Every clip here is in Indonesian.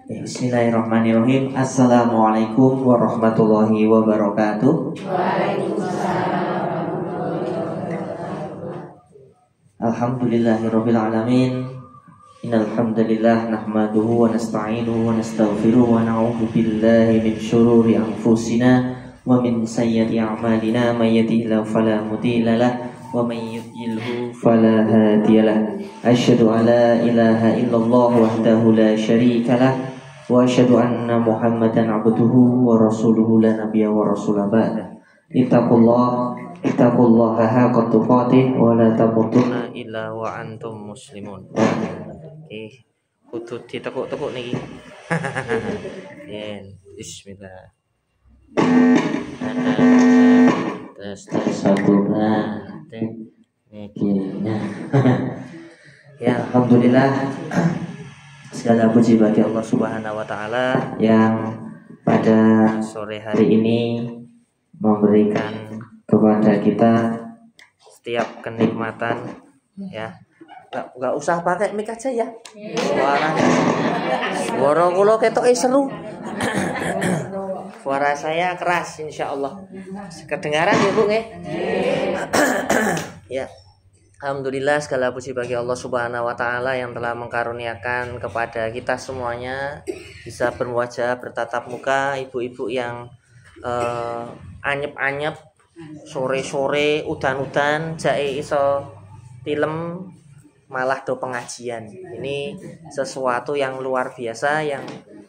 Bismillahirrahmanirrahim. Assalamualaikum warahmatullahi wabarakatuh. Alhamdulillahirabbil alamin. Innal hamdalillah nahmaduhu wa nasta'inuhu wa nastaghfiruh wa na'udzu billahi min shururi anfusina wa min sayyiati a'malina may yahdihillahu fala mudilla lahu wa may yudlilhu fala hadiyalah. Asyhadu an la ilaha illallah wahdahu la syarika lah wa asyhadu anna Muhammadan abduhu wa rasuluhu la nabiyya wa rasula ba'da. Ittaqullaha haqqa tuqatih wa la tamutunna illa wa antum muslimun. Kudu ditekuk-tekuk niki. Bismillah. Tes satu. Ya, alhamdulillah. Segala puji bagi Allah Subhanahu wa taala yang pada sore hari ini memberikan kepada kita setiap kenikmatan, ya. Enggak usah pakai mic aja ya. Suara kula ketoke seru. Suara saya keras insyaallah. Kedengaran ya, Bu nggih? Ya. Alhamdulillah, segala puji bagi Allah Subhanahu wa taala yang telah mengkaruniakan kepada kita semuanya bisa berwajah bertatap muka, ibu-ibu yang anyep-anyep, sore-sore udan-udan jae iso tilem malah do pengajian. Ini sesuatu yang luar biasa yang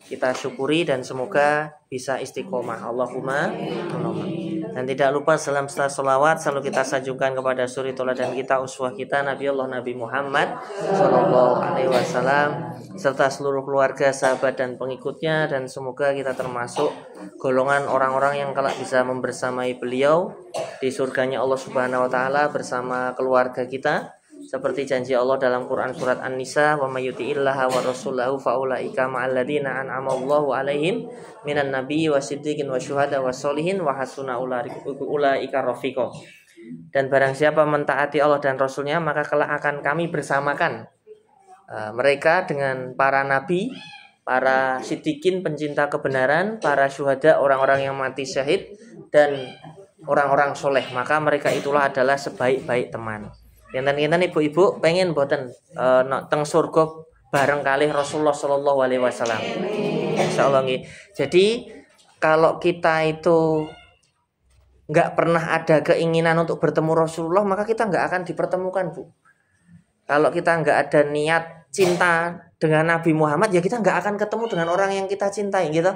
kita syukuri dan semoga bisa istiqomah. Allahumma amin. Dan tidak lupa salam serta salawat selalu kita sanjungkan kepada suri teladan kita, uswah kita Nabi Muhammad sallallahu alaihi wasallam serta seluruh keluarga, sahabat dan pengikutnya, dan semoga kita termasuk golongan orang-orang yang kelak bisa membersamai beliau di surganya Allah Subhanahu wa taala bersama keluarga kita. Seperti janji Allah dalam Quran surat An-Nisa, wa may yuti'illaha wa rasulahu fa ulaika ma'al ladzina an'ama Allahu 'alaihim minan nabiyyi wasiddiqin wasyuhada wassolihin wa hasuna ulaika rafiqa. Dan barang siapa mentaati Allah dan Rasulnya, maka kelak akan kami bersamakan mereka dengan para nabi, para siddiqin pencinta kebenaran, para syuhada orang-orang yang mati syahid, dan orang-orang soleh. Maka mereka itulah adalah sebaik-baik teman. Enten-enten ibu-ibu pengen boten teng surga bareng kalih Rasulullah sallallahu alaihi wasallam. Insyaallah nggih. Jadi kalau kita itu enggak pernah ada keinginan untuk bertemu Rasulullah, maka kita enggak akan dipertemukan, Bu. Kalau kita enggak ada niat cinta dengan Nabi Muhammad, ya kita enggak akan ketemu dengan orang yang kita cintai, gitu.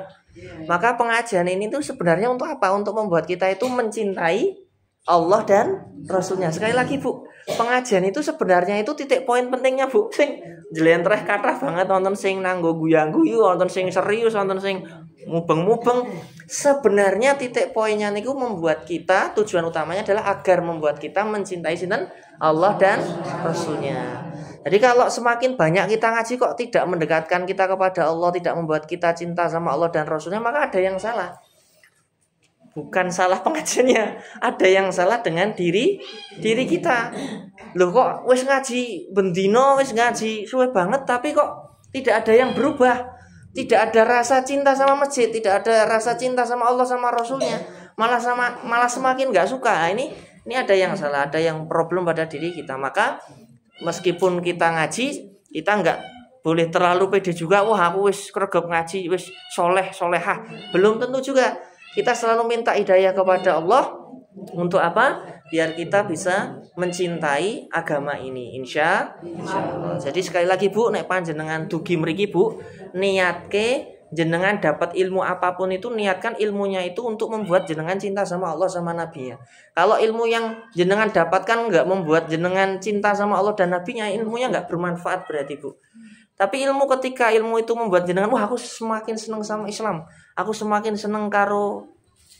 Maka pengajian ini tuh sebenarnya untuk apa? Untuk membuat kita itu mencintai Allah dan Rasulnya. Sekali lagi, Bu, pengajian itu sebenarnya itu titik poin pentingnya, Bu. Sing jlentreh kathah banget, wonten sing nanggo guyang-guyu, wonten sing serius, wonten sing mubeng-mubeng. Sebenarnya titik poinnya niku membuat kita, tujuan utamanya adalah agar membuat kita mencintai sinten? Allah dan Rasulnya. Jadi kalau semakin banyak kita ngaji kok tidak mendekatkan kita kepada Allah, tidak membuat kita cinta sama Allah dan Rasulnya, maka ada yang salah. Bukan salah pengajiannya, ada yang salah dengan diri kita. Loh, kok wis ngaji bendino, wis ngaji suwe banget, tapi kok tidak ada yang berubah. Tidak ada rasa cinta sama masjid, tidak ada rasa cinta sama Allah sama Rasulnya, malah semakin nggak suka. Ini ada yang salah, ada yang problem pada diri kita. Maka meskipun kita ngaji, kita nggak boleh terlalu pede juga. Wah, aku wis kregep ngaji, wis solehah. Belum tentu juga. Kita selalu minta hidayah kepada Allah. Untuk apa? Biar kita bisa mencintai agama ini, insya Allah. Jadi sekali lagi, Bu, nek panjenengan dugi mriki, Bu, niatke jenengan dapat ilmu apapun itu, niatkan ilmunya itu untuk membuat jenengan cinta sama Allah sama Nabi-Nya. Kalau ilmu yang jenengan dapatkan nggak membuat jenengan cinta sama Allah dan Nabi-Nya, ilmunya nggak bermanfaat berarti, Bu. Tapi ketika ilmu itu membuat jenengan, wah, aku semakin seneng sama Islam, aku semakin seneng karo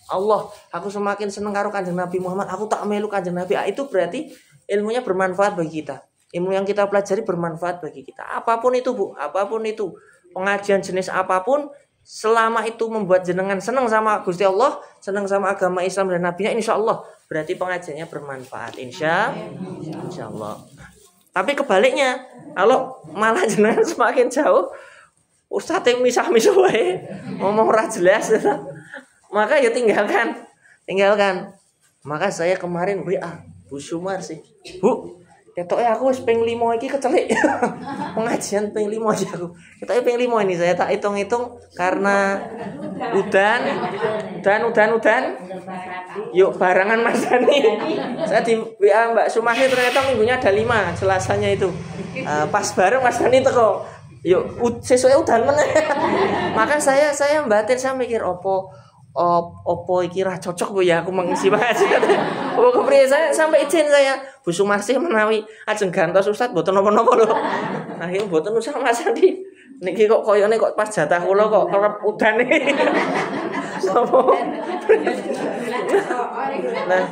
Allah, aku semakin seneng karo Kanjeng Nabi Muhammad, aku tak melu Kanjeng Nabi, itu berarti ilmunya bermanfaat bagi kita. Ilmu yang kita pelajari bermanfaat bagi kita. Apapun itu, Bu, apapun itu, pengajian jenis apapun, selama itu membuat jenengan seneng sama Gusti Allah, seneng sama agama Islam dan Nabi-Nya, insya Allah berarti pengajiannya bermanfaat, insya Allah. Tapi kebaliknya, kalau malah jenengan semakin jauh, Ustadz misah-misah wae, ngomong ora jelas. Maka ya tinggalkan. Maka saya kemarin WA Bu Sumar sih. Bu, ketoknya aku wis ping 5 iki kecelik. Pengajian ping 5 aja aku. Ketoknya ping 5 ini saya tak hitung-hitung karena udan. Yuk barangan Mas Dani. Saya di WA Mbak Sumahi ternyata minggunya ada 5 Selasanya itu. Pas bareng Mas Dani teko. Yuk sesuai udan meneh. Maka saya batin, saya mikir opo iki ra cocok Bu ya aku mengisi pengajian. Opo kepriye saya sampai izin saya Bu Sumarsih menawi ajeng gantos Ustaz mboten napa-napa lho. Akhire mboten usah Mas Andi. Niki kok koyone kok pas jatah kula kok kerep udan iki. Nah,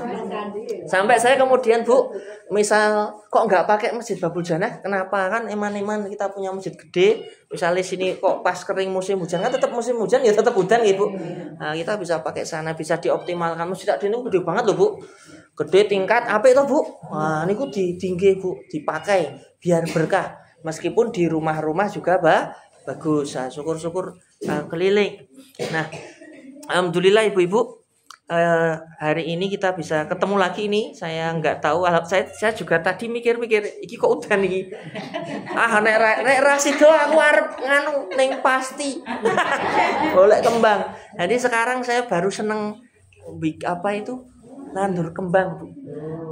sampai saya kemudian Bu, misal kok nggak pakai masjid Babul Janah? Kenapa? Kan eman-eman kita punya masjid gede. Misalnya sini kok pas kering musim hujan kan tetap musim hujan ya tetap udan ya Bu. Nah, kita bisa pakai sana, bisa dioptimalkan. Masjid ini gede banget loh Bu. Gede tingkat apa itu Bu? Nah, niku ditinggi Bu, dipakai biar berkah. Meskipun di rumah-rumah juga bagus. Nah, syukur-syukur keliling. Nah, alhamdulillah ibu-ibu, hari ini kita bisa ketemu lagi ini. Saya nggak tahu, saya juga tadi mikir-mikir, iki kok udan iki. Nek rasido aku arep nganu ning pasti. Golek kembang. Jadi sekarang saya baru seneng apa itu? Nandur kembang, Bu.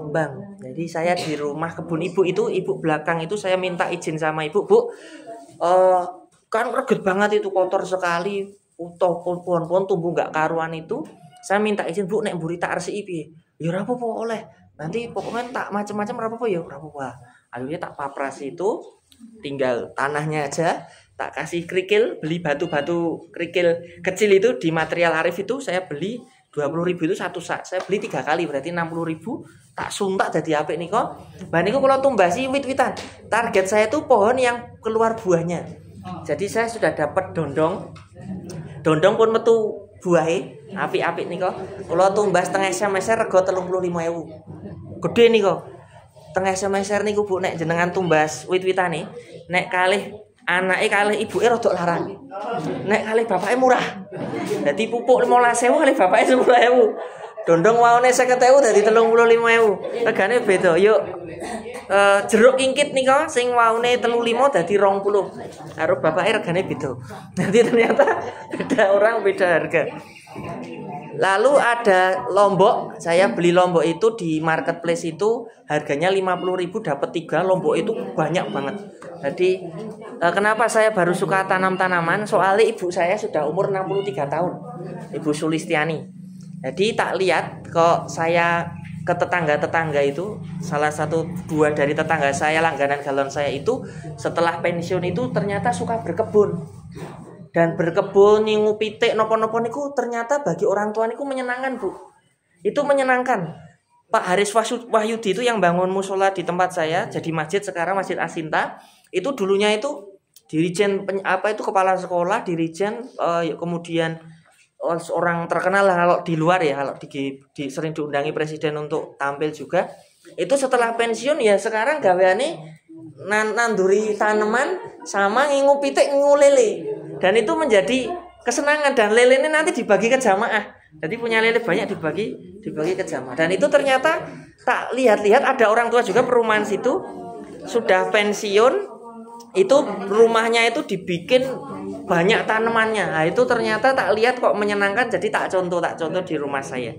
Kembang. Jadi saya di rumah kebun ibu belakang itu saya minta izin sama ibu, Bu. Kan reget banget itu, kotor sekali. Pohon-pohon tumbuh nggak karuan itu, saya minta izin Bu nek mburi tak resiki piye. Ya ora apa-apa oleh. Nanti pokoknya tak macam-macam ora apa-apa ya ora apa-apa. Akhirnya tak papras itu, tinggal tanahnya aja, tak kasih kerikil, beli batu-batu kerikil kecil itu di Material Arif itu saya beli 20.000 itu satu sak. Saya beli 3 kali berarti 60.000, tak suntak jadi apik niko. Bah niku kalau tumbasi wit-witan. Target saya itu pohon yang keluar buahnya. Jadi saya sudah dapat dondong pun metu buahe, apik-apik niko. Kula tumbas tengah semeser rega 35.000. Gede niko. Tengah semeser niku Bu nek jenengan tumbas wit-witane, nek kalih anake kalih ibuke rada larang. Nek kalih bapake murah. Dadi pupuk 15.000 kalih bapake 10.000. Dondong waone 50.000 dadi 35.000. Regane beda. Yuk jeruk ingkit nika sing waune 35 dadi 20. Karo bapake regane beda. Nanti ternyata beda orang beda harga. Lalu ada lombok, saya beli lombok itu di marketplace itu harganya 50.000 dapat 3 lombok itu banyak banget. Jadi kenapa saya baru suka tanam-tanaman? Soalnya ibu saya sudah umur 63 tahun, Ibu Sulistiani. Jadi tak lihat kok saya ke tetangga-tetangga itu, salah satu dua dari tetangga saya langganan galon saya itu setelah pensiun itu ternyata suka berkebun. Dan berkebun nyingu pitik nopo-nopo niku ternyata bagi orang tua niku menyenangkan Bu. Itu menyenangkan. Pak Haris Wahyudi itu yang bangun musola di tempat saya jadi masjid, sekarang Masjid Asinta. Itu dulunya itu dirijen kepala sekolah, dirijen kemudian orang terkenal lah kalau di luar ya, kalau sering diundangi presiden untuk tampil juga. Itu setelah pensiun ya sekarang gaweane nanduri tanaman sama ngingu pitik, ngingu lele. Dan itu menjadi kesenangan, dan lele ini nanti dibagi ke jamaah. Jadi punya lele banyak dibagi ke jamaah. Dan itu ternyata tak lihat-lihat ada orang tua juga perumahan situ sudah pensiun, itu rumahnya itu dibikin banyak tanamannya. Nah, itu ternyata tak lihat kok menyenangkan, jadi tak contoh di rumah saya.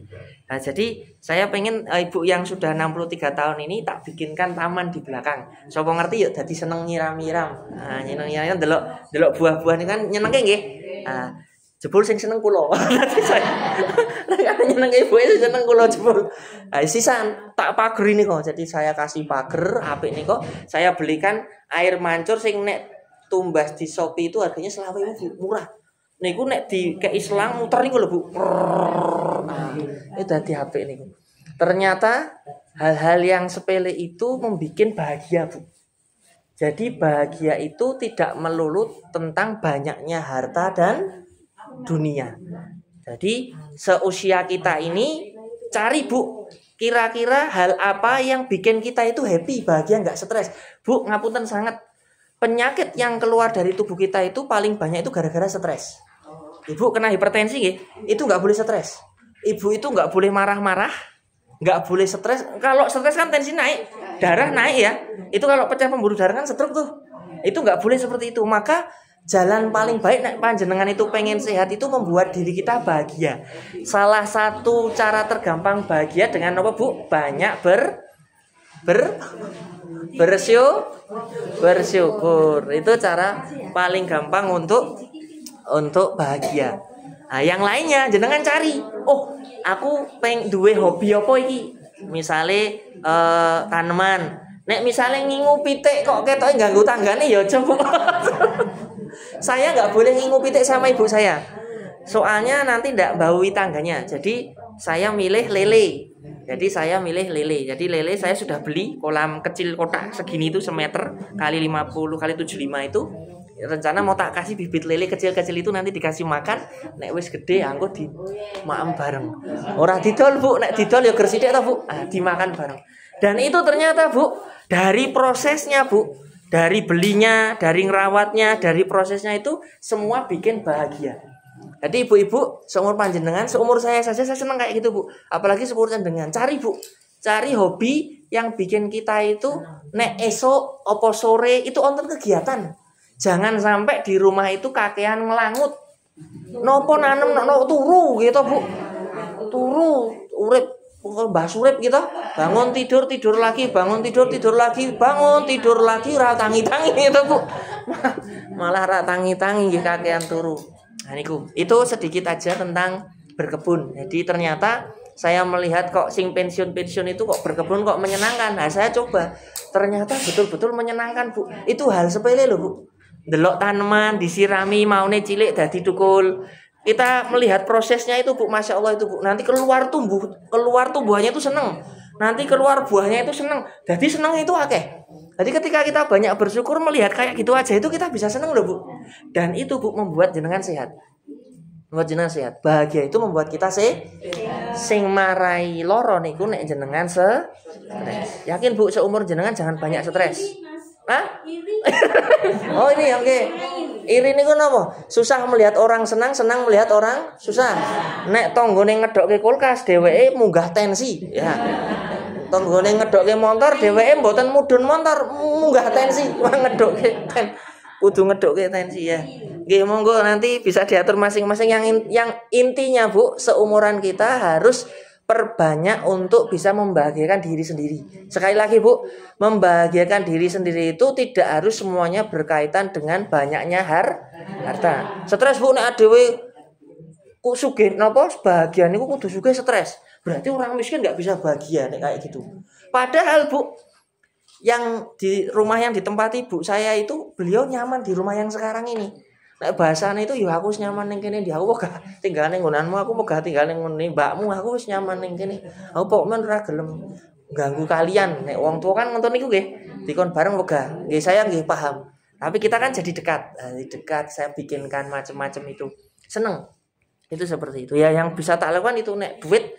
Nah, jadi saya pengen ibu yang sudah 63 tahun ini tak bikinkan taman di belakang. Sopo ngerti yuk dadi seneng nyiram-nyiram. Nah, nyiram-nyiram delok buah-buah ini kan nyenengke nggih. Nah, jebul sing seneng kula. Dadi saya nek nyenengke ibu itu seneng kula jebul. Nah, sisan tak pager ini kok. Jadi saya kasih pager apik niko. Saya belikan air mancur sing nek tumbas di Shopee itu harganya 20.000 murah. Niku nek di ke Islam muter niku lho Bu. Nah, itu dadi apik niku. Ternyata hal-hal yang sepele itu membuat bahagia Bu. Jadi bahagia itu tidak melulu tentang banyaknya harta dan dunia. Jadi seusia kita ini cari Bu, kira-kira hal apa yang bikin kita itu happy, bahagia, nggak stres. Bu, ngapunten sangat. penyakit yang keluar dari tubuh kita itu paling banyak itu gara-gara stres. Ibu kena hipertensi itu nggak boleh stres. Ibu itu nggak boleh marah-marah, nggak boleh stres. Kalau stres kan tensi naik, darah naik ya. Itu kalau pecah pembuluh darah kan stroke tuh. Itu nggak boleh seperti itu. Maka jalan paling baik nek panjenengan itu pengen sehat itu membuat diri kita bahagia. Salah satu cara tergampang bahagia dengan apa Bu? Banyak bersyukur. Itu cara paling gampang untuk bahagia. Nah, yang lainnya jenengan cari. Oh, aku pengen duwe hobi apa iki? Misale tanaman. Nek misale ngingu pitik kok ketoke ganggu tanggane ya coba. Saya nggak boleh ngingu pitik sama ibu saya. Soalnya nanti ndak baui tangganya. Jadi saya milih lele. Jadi lele saya sudah beli kolam kecil kotak segini itu semeter kali 50 kali 75 itu. Rencana mau tak kasih bibit lele kecil-kecil itu nanti dikasih makan. Nek wis gede anggo di maem bareng. Ora didol Bu, nek didol ya gersithik ta Bu. Dimakan bareng. Dan itu ternyata Bu, dari prosesnya Bu, dari belinya, dari ngerawatnya, dari prosesnya itu semua bikin bahagia. Jadi ibu-ibu seumur panjenengan, seumur saya saja saya senang kayak gitu Bu. Apalagi seumur panjenengan. Cari Bu, cari hobi yang bikin kita itu nek esok opo sore itu onten kegiatan. Jangan sampai di rumah itu kakean ngelangut. Nopo nanem no turu gitu Bu. Turu urip Mbah Surip gitu. Bangun tidur lagi, bangun tidur lagi, bangun tidur lagi ra tangi-tangi gitu Bu. Malah ra tangi-tangi nggih kakean turu. Nah niku. Itu sedikit aja tentang berkebun. Jadi ternyata saya melihat kok sing pensiun-pensiun itu kok berkebun kok menyenangkan. Nah, saya coba. Ternyata betul-betul menyenangkan Bu. Itu hal sepele loh Bu. Delok tanaman disirami maune cilik dadi tukul. Kita melihat prosesnya itu Bu, Masya Allah itu Bu. Nanti keluar tumbuhannya itu seneng. Nanti keluar buahnya itu seneng. Jadi seneng itu akeh. Jadi ketika kita banyak bersyukur melihat kayak gitu aja itu kita bisa seneng loh Bu. Dan itu Bu membuat jenengan sehat. Membuat jenengan sehat. Bahagia itu membuat kita sing marai loro niku nek jenengan stres. Yakin Bu seumur jenengan jangan banyak stres. Hah? Oh ini oke. Okay. Iri niku napa? Susah melihat orang senang melihat orang susah. Nek tanggane ngedokke kulkas dheweke munggah tensi, ya. Tanggane ngedokke motor dheweke mboten mudhun motor, munggah tensi, ngedokke kudu ngedokke tensi ya. Nggih monggo nanti bisa diatur masing-masing yang intinya Bu, seumuran kita harus perbanyak untuk bisa membahagiakan diri sendiri. Sekali lagi Bu, membahagiakan diri sendiri itu tidak harus semuanya berkaitan dengan banyaknya harta. Stres Bu nek dhewe ku sugih napa bahagia niku kudu sugih stres. Berarti orang miskin nggak bisa bahagia nek kayak gitu. Padahal Bu, yang di rumah yang ditempati ibu saya itu beliau nyaman di rumah yang sekarang ini. Nek bahasane itu ya aku wis nyaman ning kene, aku kok gak tinggal ning nggonanmu, aku mau gak tinggal ning ngene mbakmu, aku wis nyaman ning kene. Aku pokoknya ora gelem ganggu kalian. Nek wong tua kan ngoten niku nggih. Dikon bareng wegah. Nggih saya nggih paham. Tapi kita kan jadi dekat. Dekat saya bikinkan macam-macam itu. Seneng. Itu seperti itu. Ya yang bisa tak lakukan itu nek duit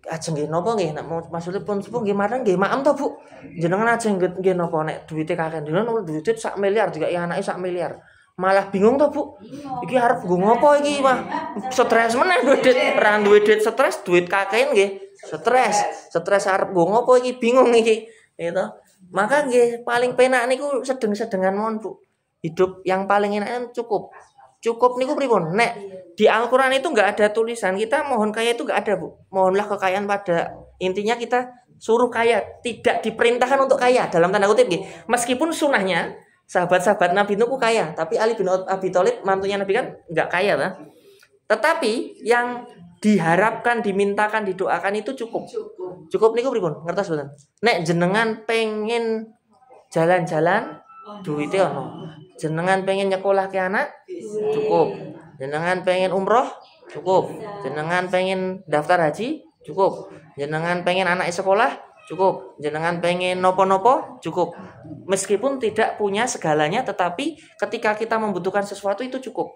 ajeng nggih napa nggih nek maksudipun pun sepuh nggih marang nggih maem to Bu. Jenengan ajeng nggih napa nek duwite kakek jenengan duit 1 miliar dikai anake 1 miliar. Malah bingung toh Bu. Iki arep nggo ngopo iki mah? Stres meneh duit. Ra duwe duit stres, duit kakean nggih. Stres arep nggo ngopo iki bingung iki. Gitu. Maka nggih paling penak niku sedeng-sedengan mawon Bu. Hidup yang paling enak cukup. Cukup niku pripun? Nek di Al-Qur'an itu enggak ada tulisan kita mohon kaya itu enggak ada Bu. Mohonlah kekayaan pada intinya kita suruh kaya, tidak diperintahkan untuk kaya dalam tanda kutip nggih. Meskipun sunahnya sahabat-sahabat Nabi Nuh kaya, tapi Ali bin Abi Thalib mantunya Nabi kan enggak kaya lah. Tetapi yang diharapkan, dimintakan, didoakan itu cukup. Cukup niku pripun? Ngertos mboten? Nek jenengan pengen jalan-jalan duwite ono. Jenengan pengen nyekolah ke anak cukup. Jenengan pengen umroh cukup. Jenengan pengen daftar haji cukup. Jenengan pengen anak sekolah cukup. Jenengan pengen nopo-nopo cukup. Meskipun tidak punya segalanya, tetapi ketika kita membutuhkan sesuatu itu cukup.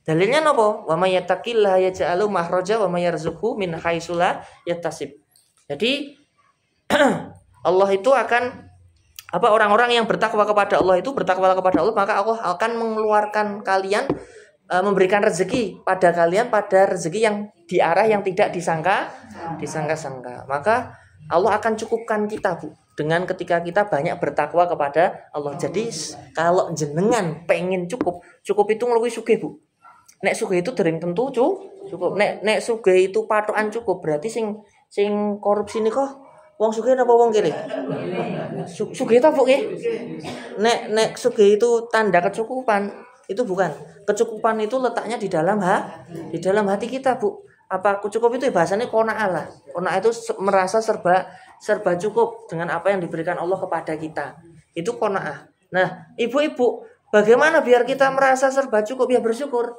Dalilnya nopo? Wa may yattaqillaha yaj'alu makhraja wa may yarzuqhu min haitsu la yahtasib. Jadi Allah itu akan apa orang-orang yang bertakwa kepada Allah itu bertakwa kepada Allah, maka Allah akan mengeluarkan kalian, memberikan rezeki pada kalian pada rezeki yang di arah yang tidak disangka-sangka. Maka Allah akan cukupkan kita, Bu, dengan ketika kita banyak bertakwa kepada Allah. Jadi kalau jenengan pengen cukup itu ngeluwi sugih, Bu. Nek sugih itu dereng tentu cukup. Nek sugih itu patokan cukup, berarti sing korupsi nih kok wong sugih apa wong kiri? Sugih ta, Bu, nggih? Nek sugih itu tanda kecukupan, itu bukan. Kecukupan itu letaknya di dalam hati kita, Bu. Apa cukup itu bahasanya qanaah lah. Qanaah itu merasa serba cukup dengan apa yang diberikan Allah kepada kita. Itu qanaah. Nah, ibu-ibu, bagaimana biar kita merasa serba cukup? Ya bersyukur.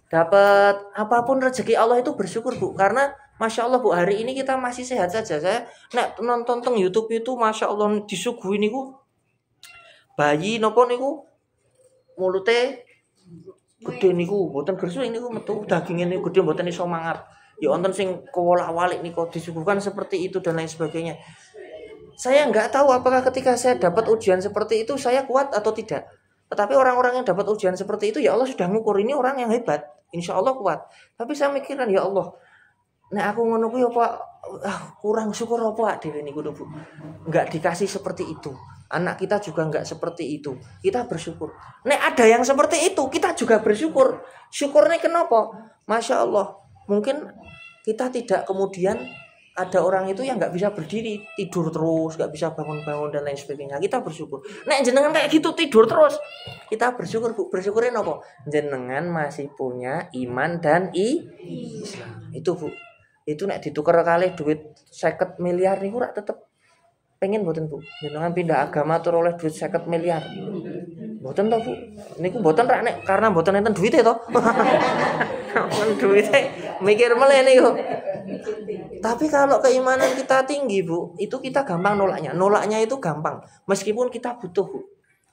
Dapat apapun rezeki Allah itu bersyukur, Bu. Karena Masya Allah, Bu, hari ini kita masih sehat saja. Saya nonton YouTube itu Masya Allah disuguhi niku bayi nopo niku mulute gede niku mboten gersu niku metu dagingnya niku gede mboten iso mangap. Ya wonten sing kewolak-walik niku disuguhkan seperti itu dan lain sebagainya. Saya nggak tahu apakah ketika saya dapat ujian seperti itu saya kuat atau tidak. Tetapi orang-orang yang dapat ujian seperti itu ya Allah sudah ngukur ini orang yang hebat. Insya Allah kuat. Tapi saya mikirkan ya Allah, nek aku ngono kuwi apa kurang syukur apa dhewe niku Bu. Enggak dikasih seperti itu. Anak kita juga enggak seperti itu. Kita bersyukur. Nek ada yang seperti itu, kita juga bersyukur. Syukurnya kenapa? Masya Allah. Mungkin kita tidak kemudian ada orang itu yang enggak bisa berdiri, tidur terus, enggak bisa bangun-bangun dan lain sebagainya. Kita bersyukur. Nek jenengan kayak gitu tidur terus, kita bersyukur, Bu. Bersyukurin apa? Jenengan masih punya iman dan Islam. Itu, Bu. Itu nek ditukar kali duit 50 miliar niku rak tetep pengen mboten, Bu. Jenengan pindah agama tur oleh duit 50 miliar. Mboten to, Bu. Niku mboten rak nek karena mboten enten duite to. Mun duite mikir meleh niku. Tapi kalau keimanan kita tinggi, Bu, itu kita gampang nolaknya. Nolaknya itu gampang. Meskipun kita butuh, Bu.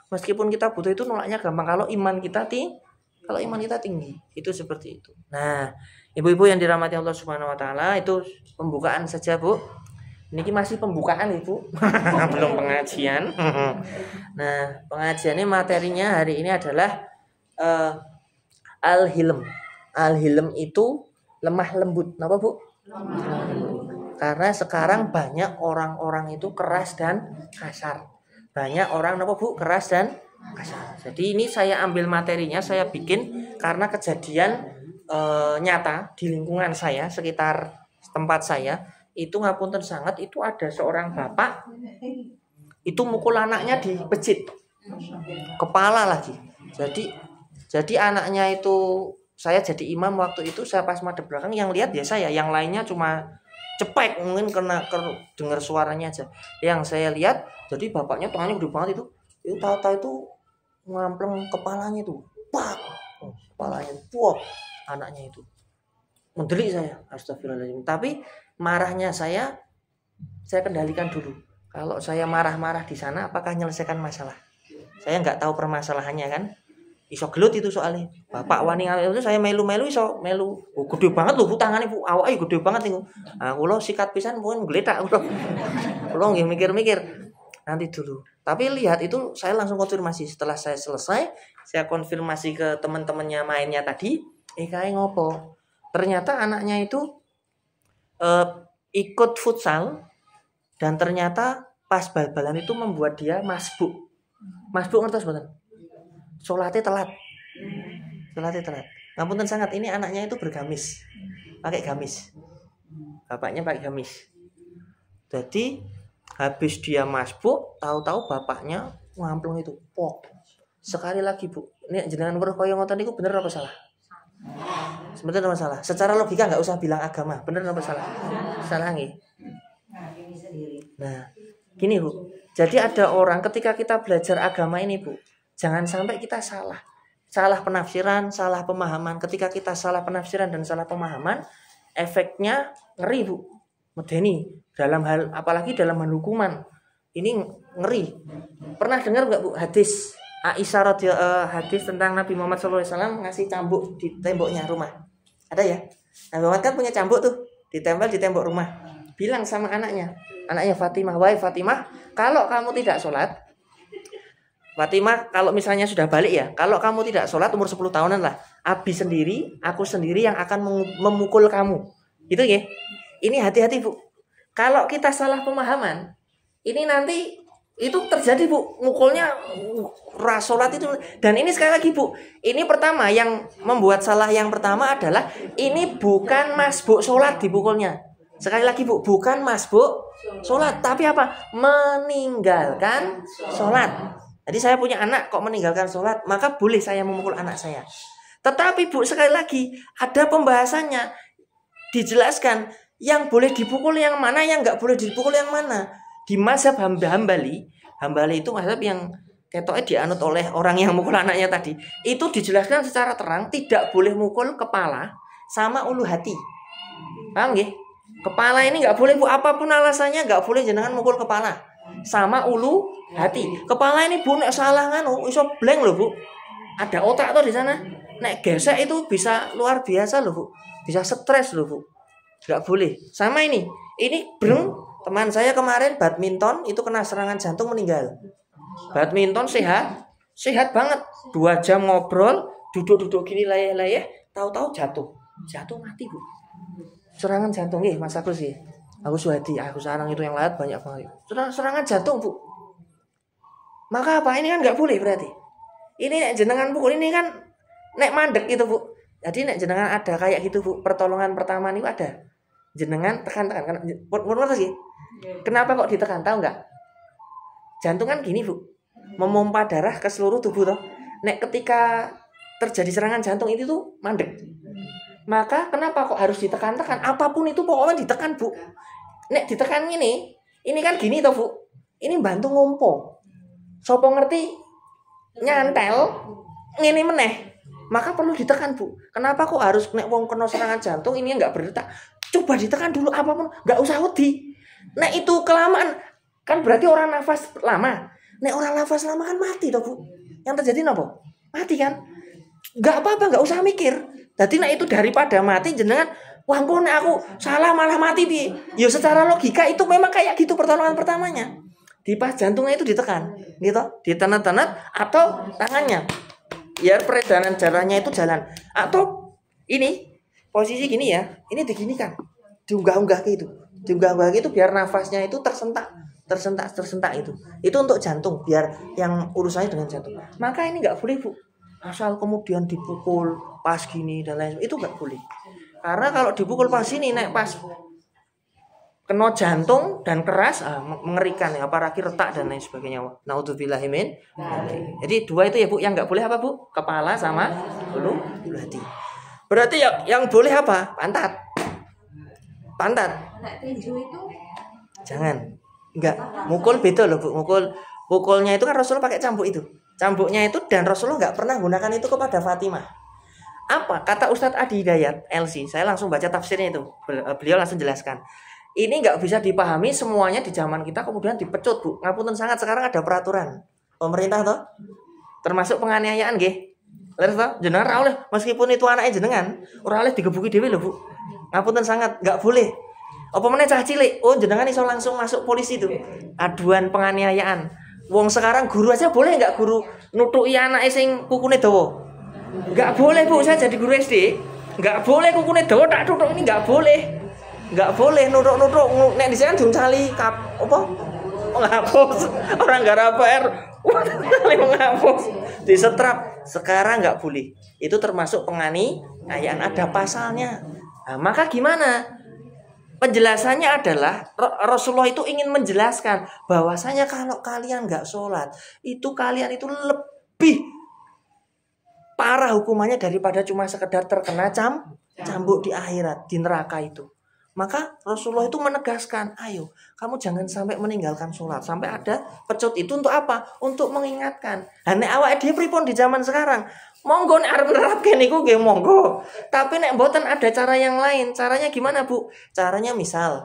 Meskipun kita butuh itu nolaknya gampang kalau iman kita tinggi. Itu seperti itu. Nah, ibu-ibu yang dirahmati Allah Subhanahu wa taala, itu pembukaan saja, Bu. Niki masih pembukaan, Ibu. Belum pengajian. Nah, pengajiannya materinya hari ini adalah al-hilm. Al-hilm itu lemah lembut. Kenapa, Bu? Karena sekarang banyak orang-orang itu keras dan kasar. Banyak orang apa, Bu? Keras dan kasar. Jadi ini saya ambil materinya, saya bikin karena kejadian nyata di lingkungan saya, sekitar tempat saya. Itu ngapunten sangat, itu ada seorang bapak itu mukul anaknya di pejit. Kepala lagi. Jadi anaknya itu, saya jadi imam waktu itu, saya pas madhep belakang yang lihat ya saya, yang lainnya cuma cepek mungkin kena dengar suaranya aja. Yang saya lihat, jadi bapaknya tangannya gede banget itu tahu-tahu itu ngampleng kepalanya itu, pak, kepalanya, wah, anaknya itu, mendelik saya, astagfirullahaladzim. Tapi marahnya saya kendalikan dulu. Kalau saya marah-marah di sana, apakah menyelesaikan masalah? Saya nggak tahu permasalahannya kan. Iso gelut itu soalnya. Bapak wani itu saya melu iso melu. Oh, gede banget lho Bu tangane Bu. Awake gede banget niku. Ah kula sikat pisan pun gletak kula. Kula nggih mikir-mikir. Nanti dulu. Tapi lihat itu saya langsung konfirmasi. Setelah saya selesai, saya konfirmasi ke teman-temannya mainnya tadi, kae ngopo? Ternyata anaknya itu ikut futsal dan ternyata pas bal-balan itu membuat dia masbuk. Masbuk ngertos mboten? Sholatnya telat. Ngapunten sangat, ini anaknya itu bergamis, pakai gamis. Bapaknya pakai gamis. Jadi habis dia masbuk, tahu-tahu bapaknya ngamplung itu. Pok. Sekali lagi Bu, ini jenengan weruh kaya ngoten niku bener apa salah? Sebenarnya apa salah? Secara logika nggak usah bilang agama, bener apa salah? Salah nggih. Nah, gini Bu. Jadi ada orang ketika kita belajar agama ini Bu, jangan sampai kita salah penafsiran, salah pemahaman. Ketika kita salah penafsiran dan salah pemahaman, efeknya ngeri Bu, medeni. Dalam hal, apalagi dalam hal hukuman, ini ngeri. Pernah dengar nggak Bu hadis Aisyah hadis tentang Nabi Muhammad SAW ngasih cambuk di temboknya rumah? Ada ya? Nabi Muhammad kan punya cambuk tuh, ditempel di tembok rumah. bilang sama anaknya Fatimah, wahai Fatimah, kalau kamu tidak sholat, Fatimah kalau misalnya sudah balik ya, kalau kamu tidak sholat umur 10 tahunan lah, Abi sendiri, aku sendiri yang akan memukul kamu. Gitu ya. Ini hati-hati Bu. Kalau kita salah pemahaman, ini nanti itu terjadi Bu, mukulnya sholat itu. Dan ini sekali lagi Bu, ini pertama yang membuat salah yang pertama adalah ini bukan masbuk sholat dipukulnya. Sekali lagi Bu, bukan masbuk sholat, tapi apa? Meninggalkan sholat. Jadi saya punya anak kok meninggalkan sholat, maka boleh saya memukul anak saya. Tetapi Bu, sekali lagi ada pembahasannya, dijelaskan yang boleh dipukul yang mana, yang nggak boleh dipukul yang mana. Di mazhab Hambali itu mazhab yang ketoknya dianut oleh orang yang mukul anaknya tadi. Itu dijelaskan secara terang, tidak boleh mukul kepala sama ulu hati. Paham nggih? Kepala ini nggak boleh Bu, apapun alasannya nggak boleh jenengan mukul kepala sama ulu hati. Kepala ini Bu, nek salah nganu iso blank loh Bu. Ada otak tuh di sana. Nek gesek itu bisa luar biasa loh Bu. Bisa stres loh Bu. Nggak boleh. Sama ini breng, teman saya kemarin badminton itu kena serangan jantung meninggal. Badminton sehat banget. 2 jam ngobrol, duduk gini layeh-layeh, tahu-tahu jatuh mati Bu. Serangan jantung Mas Agus sih. Aku Suhadi, aku sarang itu yang lain banyak banget. Serangan jantung Bu. Maka apa? Ini kan nggak boleh berarti. Ini nek jenengan pukul ini kan nek mandek itu Bu. Jadi nek jenengan ada kayak gitu Bu, pertolongan pertama nih ada. Jenengan tekan-tekan kan. Sih. Kenapa kok ditekan? Tahu nggak? Jantung kan gini Bu, memompa darah ke seluruh tubuh toh. Nek ketika terjadi serangan jantung itu tuh mandek. Maka kenapa kok harus ditekan-tekan? Apapun itu pokoknya ditekan Bu. Nek ditekan ini kan gini toh Bu. Ini bantu ngompo. Sopo ngerti nyantel ngene meneh. Maka perlu ditekan Bu. Kenapa kok harus nek wong kena serangan jantung ini enggak berdetak? Coba ditekan dulu apapun, enggak usah wedi. Nek itu kelamaan kan berarti orang nafas lama. Nek orang nafas lama kan mati toh Bu. Yang terjadi apa? Mati kan? Enggak apa-apa, enggak usah mikir. Jadi nek itu daripada mati jenengan wah kok nek aku salah malah mati piye? Ya secara logika itu memang kayak gitu pertolongan pertamanya. Di pas jantungnya itu ditekan, gitu, ditenet-tenet atau tangannya, biar peredaran darahnya itu jalan. Atau ini posisi gini ya, ini diginikan, diunggah-unggah gitu, biar nafasnya itu tersentak itu. Itu untuk jantung, biar yang urusannya dengan jantung. Maka ini nggak boleh Bu, asal kemudian dipukul pas gini dan lain itu nggak boleh. Karena kalau dipukul pas ini, naik pas kena jantung dan keras, mengerikan ya, apalagi retak dan lain sebagainya. Naudzubillahi min. Jadi 2 itu ya Bu, yang nggak boleh apa Bu? Kepala sama ulu hati. Berarti yang boleh apa? Pantat. Tinju itu jangan. Enggak, mukul beda loh Bu. Pukulnya itu kan Rasulullah pakai cambuk itu. Cambuknya itu dan Rasulullah nggak pernah gunakan itu kepada Fatimah. Apa? Kata Ustadz Adi Hidayat, LC. Saya langsung baca tafsirnya itu. Beliau langsung jelaskan. Ini nggak bisa dipahami semuanya di zaman kita kemudian dipecut Bu. Ngapunten sangat, sekarang ada peraturan pemerintah toh, termasuk penganiayaan nggih. Leres toh, jenengan ora oleh meskipun itu anaknya jenengan, ora oleh digebuki dhewe lho Bu. Ngapunten sangat, nggak boleh. Apa meneh cah cilik, oh jenengan iso langsung masuk polisi itu. Aduan penganiayaan. Wong sekarang guru aja boleh nggak guru nutuki anake sing kukune dawa? Nggak boleh Bu, saya jadi guru SD. Nggak boleh kukune dawa tak tutuk, ini nggak boleh. Nggak boleh nutuk-nutuk, nek dhisik kan diuncali apa? Menghapus. Orang gara PR menghapus. Disetrap. Sekarang nggak boleh. Itu termasuk penganiayaan, ada pasalnya. Nah, maka gimana? Penjelasannya adalah Rasulullah itu ingin menjelaskan bahwasanya kalau kalian nggak sholat, itu kalian itu lebih parah hukumannya daripada cuma sekedar terkena cambuk di akhirat, di neraka itu. Maka Rasulullah itu menegaskan, ayo kamu jangan sampai meninggalkan sholat. Sampai ada pecut itu untuk apa? Untuk mengingatkan. Nek awake dhewe pripun di zaman sekarang? Monggo nek arep nerapke niku nggih monggo. Tapi nek mboten ada cara yang lain. Caranya gimana Bu? Caranya misalnya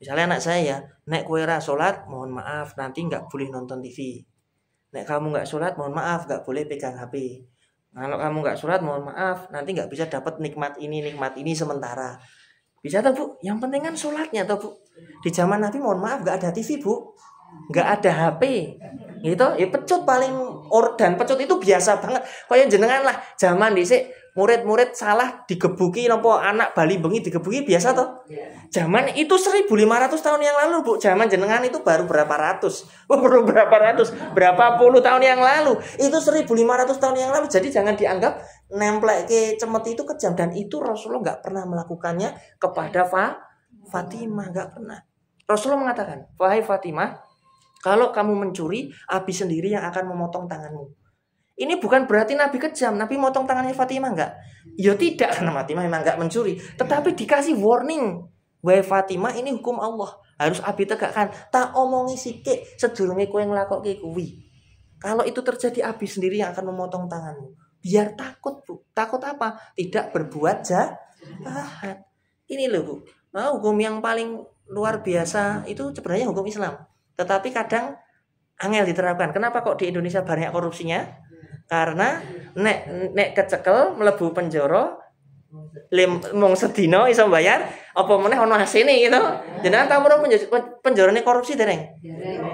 anak saya, nek kowe ora sholat, mohon maaf nanti nggak boleh nonton TV. Nek kamu nggak sholat, mohon maaf nggak boleh pegang HP. Kalau kamu nggak sholat, mohon maaf nanti nggak bisa dapat nikmat ini sementara. Bisa toh Bu? Yang penting kan sholatnya toh Bu. Di zaman Nabi mohon maaf nggak ada TV Bu, nggak ada HP, gitu. Ya pecut paling dan pecut itu biasa banget. Kayak jenengan lah zaman dhisik murid-murid salah digebuki nopo anak bali bengi digebuki biasa toh. Zaman itu 1500 tahun yang lalu Bu. Zaman jenengan itu baru berapa ratus. Baru berapa ratus, berapa puluh tahun yang lalu. Itu 1500 tahun yang lalu. Jadi jangan dianggap nemplek ke cemeti itu kejam. Dan itu Rasulullah nggak pernah melakukannya kepada Fatimah, nggak pernah. Rasulullah mengatakan, wahai Fatimah, kalau kamu mencuri, Abi sendiri yang akan memotong tanganmu. Ini bukan berarti Nabi kejam, Nabi motong tangannya Fatimah enggak? Ya tidak, karena Fatimah memang enggak mencuri. Tetapi dikasih warning, wahai Fatimah, ini hukum Allah, harus Abi tegakkan. Tak omongi sikik sedurunge kowe nglakokke kuwi. Kalau itu terjadi, Abi sendiri yang akan memotong tanganmu. Biar takut Bu. Takut apa? Tidak berbuat jahat. Ini loh Bu. Nah, hukum yang paling luar biasa itu sebenarnya hukum Islam. Tetapi kadang angel diterapkan. Kenapa kok di Indonesia banyak korupsinya? Karena nek kecekel mlebu penjara mung sedina iso bayar apa meneh ana asine gitu. Jenengan tau ora penjarane korupsi dereng?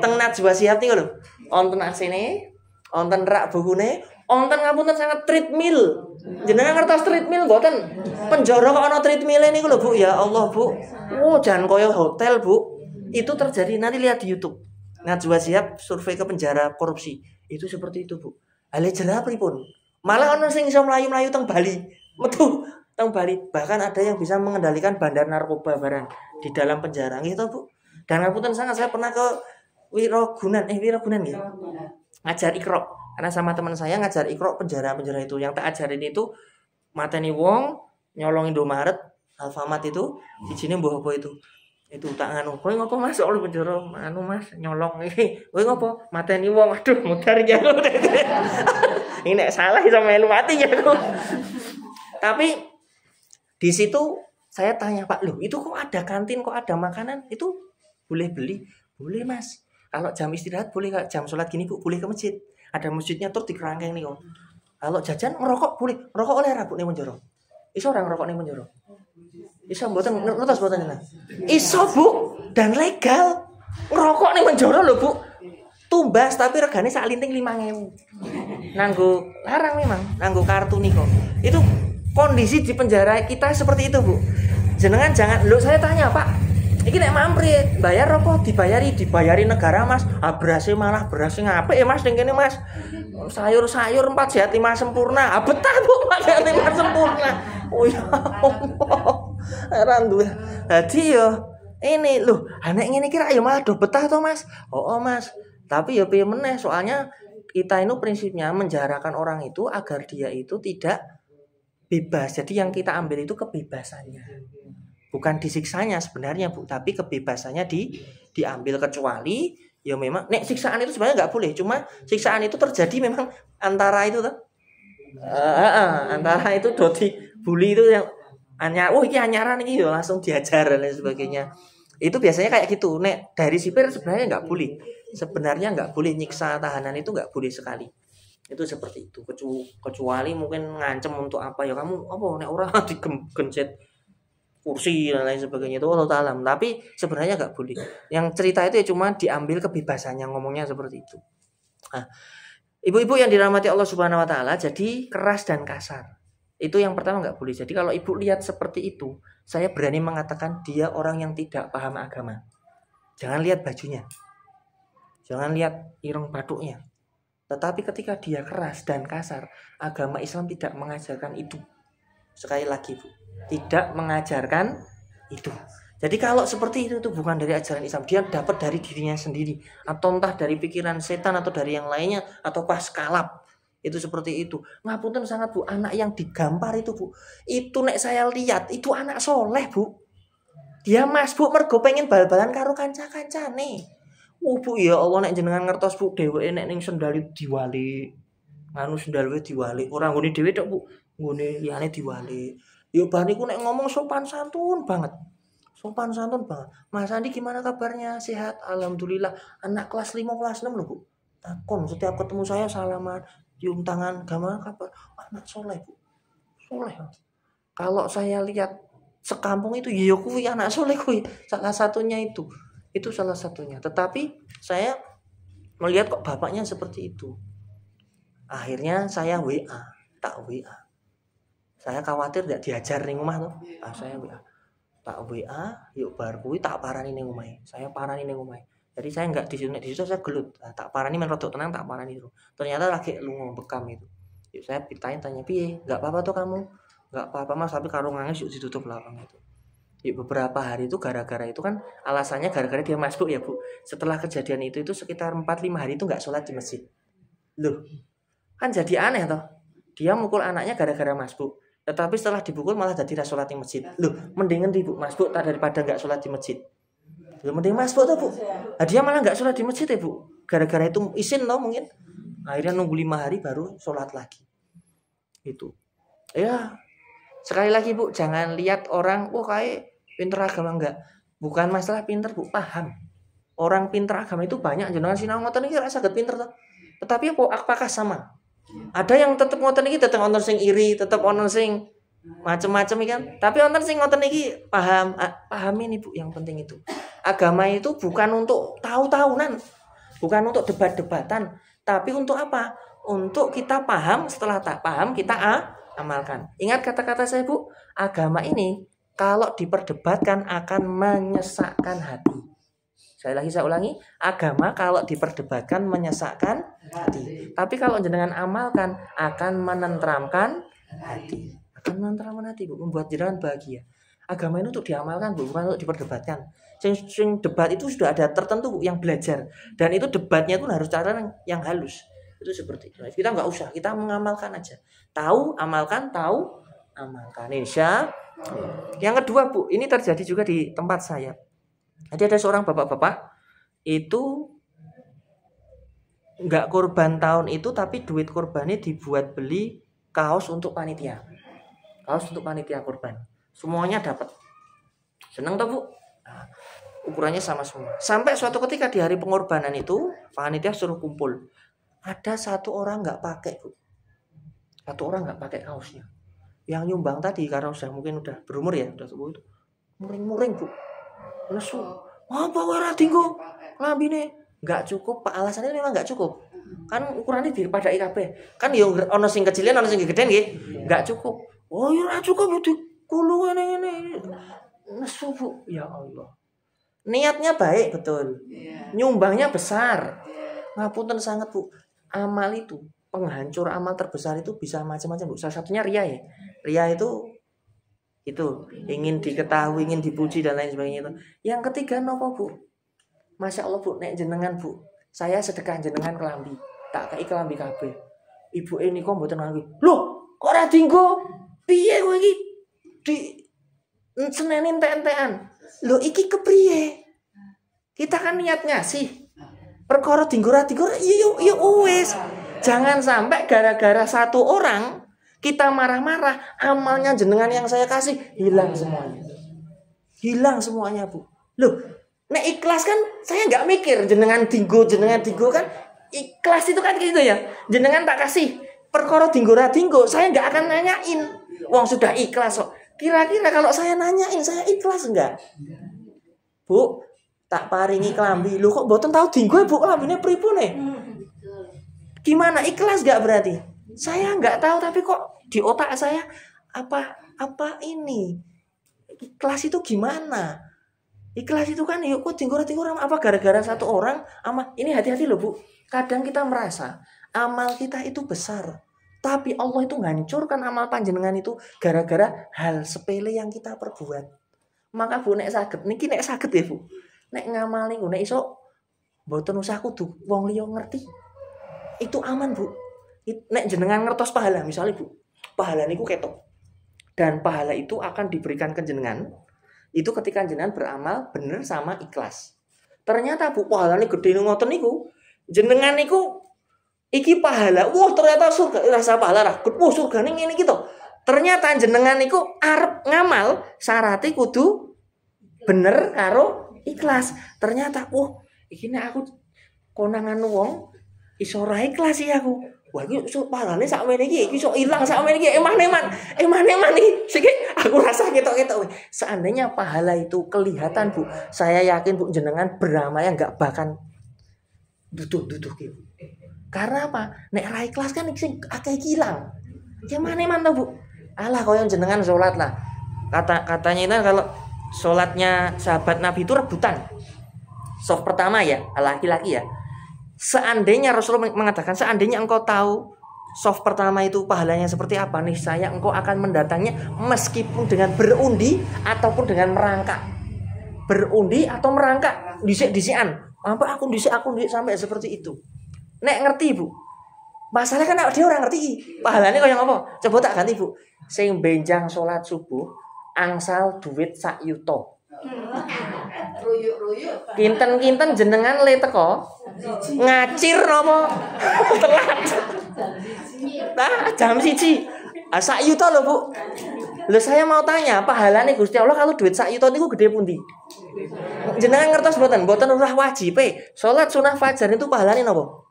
Teng Najwa Shihab niku lho. Wonten asine, wonten rak bukune, wonten ngapunten sangat treadmill. Jenengan ngertos treadmill mboten? Penjara kok ana treadmill niku lho Bu. Ya Allah Bu. Oh, jangan koyo hotel Bu. Itu terjadi, nanti lihat di YouTube. Najwa Shihab survei ke penjara korupsi. Itu seperti itu Bu. Ale jera pripun? Malah ana sing iso mlayu-mlayu teng Bali. Metu teng Bali. Bahkan ada yang bisa mengendalikan bandar narkoba barang di dalam penjara gitu Bu. Dan ngapunten sangat, saya pernah ke Wirogunan gitu. Ngajar Iqra. Karena sama teman saya ngajar Iqra penjara-penjara itu. Yang tak ajarin itu mateni wong, nyolong Indomaret, Alfamart itu, ijine mbah apa itu. Itu tak nganu, kowe ngopo Mas? Soal penjara anu Mas nyolong iki. Kowe ngopo? Mateni wong. Aduh, mudar ya aku. Ini nek salah iso melu mati ya aku. Tapi di situ saya tanya, Pak, loh itu kok ada kantin, kok ada makanan? Itu boleh beli? Boleh Mas. Kalau jam istirahat boleh, jam sholat gini Bu, boleh ke masjid. Ada masjidnya terus di kerangkeng nih Om. Kalau jajan ngerokok boleh, ngerokok oleh rabu nih penjara. Iso orang ngerokok nih penjara. Iso mboten ngertos mboten jenengan. Iso Bu, dan legal. Ngerokok nih penjara lho Bu. Tumbas tapi regane sak linting 5.000. Nanggo larang memang, nanggo kartu niko. Itu kondisi di penjara kita seperti itu Bu. Jenengan jangan, lho saya tanya Pak, iki nek mamprit bayar apa? Dibayari negara Mas. Ah berasnya malah berasnya ngapik ya Mas ning kene Mas. Sayur-sayur 4 sehat 5 sempurna. Ah betah Bu, 4 sehat 5 sempurna. Oh ya Allah. Heran tuh. Dadi yo ini loh, anak ngene iki ra yo malah do betah to Mas. Oh Mas. Tapi ya piye meneh, soalnya kita itu prinsipnya menjarakan orang itu agar dia itu tidak bebas. Jadi yang kita ambil itu kebebasannya. Bukan disiksanya sebenarnya Bu, tapi kebebasannya diambil, kecuali ya memang nek siksaan itu sebenarnya nggak boleh. Cuma siksaan itu terjadi memang antara itu tuh. Antara itu doti bully itu yang anyar, oh ini anyaran ini ya langsung diajar dan lain sebagainya. Itu biasanya kayak gitu. Nek dari sipir sebenarnya nggak boleh. Sebenarnya nggak boleh nyiksa tahanan, itu nggak boleh sekali. Itu seperti itu. Kecuali mungkin ngancem untuk apa ya, kamu apa nek orang digencet kursi dan lain sebagainya, itu Allah Ta'ala. Tapi sebenarnya nggak boleh. Yang cerita itu ya cuma diambil kebebasannya, ngomongnya seperti itu. Nah, ibu-ibu yang dirahmati Allah Subhanahu Wa Ta'ala, jadi keras dan kasar itu yang pertama nggak boleh. Jadi kalau ibu lihat seperti itu, saya berani mengatakan dia orang yang tidak paham agama. Jangan lihat bajunya, jangan lihat irung batuknya. Tetapi ketika dia keras dan kasar, agama Islam tidak mengajarkan itu. Sekali lagi Bu, tidak mengajarkan itu. Jadi kalau seperti itu bukan dari ajaran Islam, dia dapat dari dirinya sendiri, atau entah dari pikiran setan atau dari yang lainnya, atau pas kalap. Itu seperti itu. Ngapunten sangat Bu, anak yang digampar itu Bu, itu nek saya lihat itu anak soleh Bu. Dia Mas Bu mergo pengen bal-balan karo kanca-kancane. Bu ya Allah, nek jenengan ngertos Bu, dheweke nek ning sendal diwali. Nganu sendal wae diwali. Ora nggone dhewe tok Bu, nggone liyane diwali. Ya bar niku nek ngomong sopan santun banget. Sopan santun banget. Mas Andi gimana kabarnya? Sehat? Alhamdulillah. Anak kelas 5 kelas 6 loh Bu. Takon setiap ketemu saya salaman, cium tangan, gimana kabar? Anak soleh Bu. Soleh. Kalau saya lihat sekampung itu ya kuwi anak soleh kuwi. Salah satunya itu. Itu salah satunya. Tetapi saya melihat kok bapaknya seperti itu. Akhirnya saya WA, tak WA. Saya khawatir tidak diajar ning omah tuh. Saya WA. Tak WA, yuk bar kuwi tak parani ning omahe. Saya parani ning omahe. Jadi saya enggak di situ saya gelut. Tak parani men rodok tenang tak parani itu. Ternyata lagi lunga bekam itu. Yuk saya tanya piye? Enggak apa-apa tuh kamu. Enggak apa-apa Mas, tapi karo nangis yuk ditutup lapang itu. Yuk beberapa hari itu gara-gara itu kan alasannya gara-gara dia masbuk ya Bu. Setelah kejadian itu sekitar 4-5 hari itu enggak sholat di masjid. Loh, kan jadi aneh toh. Dia mukul anaknya gara-gara masbuk. Tetapi setelah dipukul malah jadi sholat di masjid. Loh, mendingan di Bu masbuk tak daripada enggak sholat di masjid. Loh, mending masbuk tuh Bu. Nah, dia malah enggak sholat di masjid ya Bu. Gara-gara itu isin loh mungkin. Akhirnya nunggu 5 hari baru sholat lagi. Itu. Ya, sekali lagi Bu, jangan lihat orang, kayak pinter agama enggak. Bukan masalah pinter Bu, paham. Orang pinter agama itu banyak, jenengan sinau ngoten iki rasa saged pinter toh. Tetapi apakah sama? Ada yang tetep ngoten iki tetep wonten sing iri, tetep wonten sing macem-macem kan. Tapi wonten sing ngoten iki paham, pahami nih Bu, yang penting itu. Agama itu bukan untuk tahu-tahunan, bukan untuk debat-debatan, tapi untuk apa? Untuk kita paham, setelah tak paham kita amalkan. Ingat kata-kata saya Bu, agama ini kalau diperdebatkan akan menyesakkan hati. Saya ulangi, agama kalau diperdebatkan menyesakkan hati. Tapi kalau jenengan amalkan akan menenteramkan hati. Akan menenteramkan hati Bu, membuat jenengan bahagia. Agama ini untuk diamalkan Bu, bukan untuk diperdebatkan. Sing debat itu sudah ada tertentu Bu, yang belajar. Dan itu debatnya itu harus cara yang halus. Itu seperti itu. Kita nggak usah, kita mengamalkan aja. Tahu, amalkan, tahu, amalkan. Insya. Yang kedua Bu, ini terjadi juga di tempat saya. Jadi ada seorang bapak-bapak itu nggak kurban tahun itu, tapi duit kurbannya dibuat beli kaos untuk panitia. Kaos untuk panitia kurban. Semuanya dapat. Seneng toh Bu? Nah, ukurannya sama semua. Sampai suatu ketika di hari pengorbanan itu panitia suruh kumpul. Ada satu orang nggak pakai Bu. Satu orang nggak pakai kaosnya. Yang nyumbang tadi karena mungkin udah berumur ya, udah tua itu. Muring-muring Bu. Lesu. Apa ora tinggo? Lambine enggak cukup, Pak. Alasannya memang enggak cukup. Kan ukurannya daripada IKP. Kan yo ono sing kecilan, ono sing gedhen nggih. Enggak cukup. Oh, ya ora cukup yo dikulu ngene-ngene. Lesu Bu. Ya Allah. Niatnya baik betul. Nyumbangnya besar. Ngapunten sangat Bu. Amal itu, penghancur amal terbesar itu bisa macam-macam Bu. Salah satunya riya ya. Riya itu ingin diketahui, ingin dipuji dan lain sebagainya itu. Yang ketiga nopo Bu? Masya Allah Bu, nek jenengan Bu, saya sedekah jenengan kelambi, tak kei kelambi kabeh. Ibu ini kok mboten nganggo. Loh, kok ora dinggo? Piye kowe iki? Di senenin entek-entekan. Loh iki kepriye? Kita kan niat ngasih. Perkara dinggo ra dinggo ya wis. Jangan sampai gara-gara satu orang kita marah-marah, amalnya jenengan yang saya kasih hilang semuanya. Hilang semuanya Bu. Loh, nek ikhlas kan saya nggak mikir jenengan dinggo kan ikhlas itu kan gitu ya. Jenengan tak kasih perkara dinggo ra dinggo, saya nggak akan nanyain. Wong sudah ikhlas kok. Kira-kira kalau saya nanyain, saya ikhlas enggak? Bu, tak paringi kelambi. Loh kok mboten tahu dinggo Bu, kelambine pripun Gimana, ikhlas enggak berarti? Saya nggak tahu, tapi kok di otak saya apa ini? Ikhlas itu gimana? Ikhlas itu kan yuk kok tinggur apa gara-gara satu orang ini hati-hati loh Bu. Kadang kita merasa amal kita itu besar, tapi Allah itu ngancurkan amal panjenengan itu gara-gara hal sepele yang kita perbuat. Maka Bu nek saged niki nek saged ya Bu. Nek ngamal niku nek iso mboten usah kudu wong liya ngerti. Itu aman Bu. Nek jenengan ngertos pahala misalnya Bu. Pahala niku ketok. Dan pahala itu akan diberikan ke jenengan. Itu ketika jenengan beramal bener sama ikhlas. Ternyata Bu pahalane gede ngoten niku. Jenengan niku iki pahala. Wah, ternyata surga rasa pahala ra. Wah, surgane ngene iki to. Ternyata jenengan niku arep ngamal syaratnya kudu bener karo ikhlas. Ternyata iki nek aku konangan wong iso ra ikhlas ya aku. Wah iki pahalane sakmene iki iso ilang sakmene iki eman iki. Siki Aku rasa ketok-ketok. Seandainya pahala itu kelihatan, Bu, saya yakin Bu jenengan beramal yang nggak bahkan duduk gitu. Karena apa? Nek rai kelas kan sing akeh hilang. Gimana mantap, Bu? Alah koyo jenengan sholat lah. Katanya itu kalau sholatnya sahabat Nabi itu rebutan. Soft pertama ya, laki-laki ya. Seandainya Rasulullah mengatakan, seandainya engkau tahu soft pertama itu pahalanya seperti apa, nih saya engkau akan mendatangnya meskipun dengan berundi ataupun dengan merangkak. Berundi atau merangkak, disik-disikan. Apa aku disik sampai seperti itu. Nek ngerti, Bu. Masalahnya kan dia orang ngerti. Pahalanya kayak apa? Coba tak ganti, Bu. Sing benjang sholat subuh angsal duit sak yuto. Kinten-kinten jenengan le teko ngacir nopo telat. Nah, jam 1. Sak yuto lho, Bu. Lho saya mau tanya, pahalane Gusti Allah kalau duit sak yuto niku gede pundi? Jenengan ngertos mboten? Mboten ora wajib salat sunah fajar itu pahalane nopo?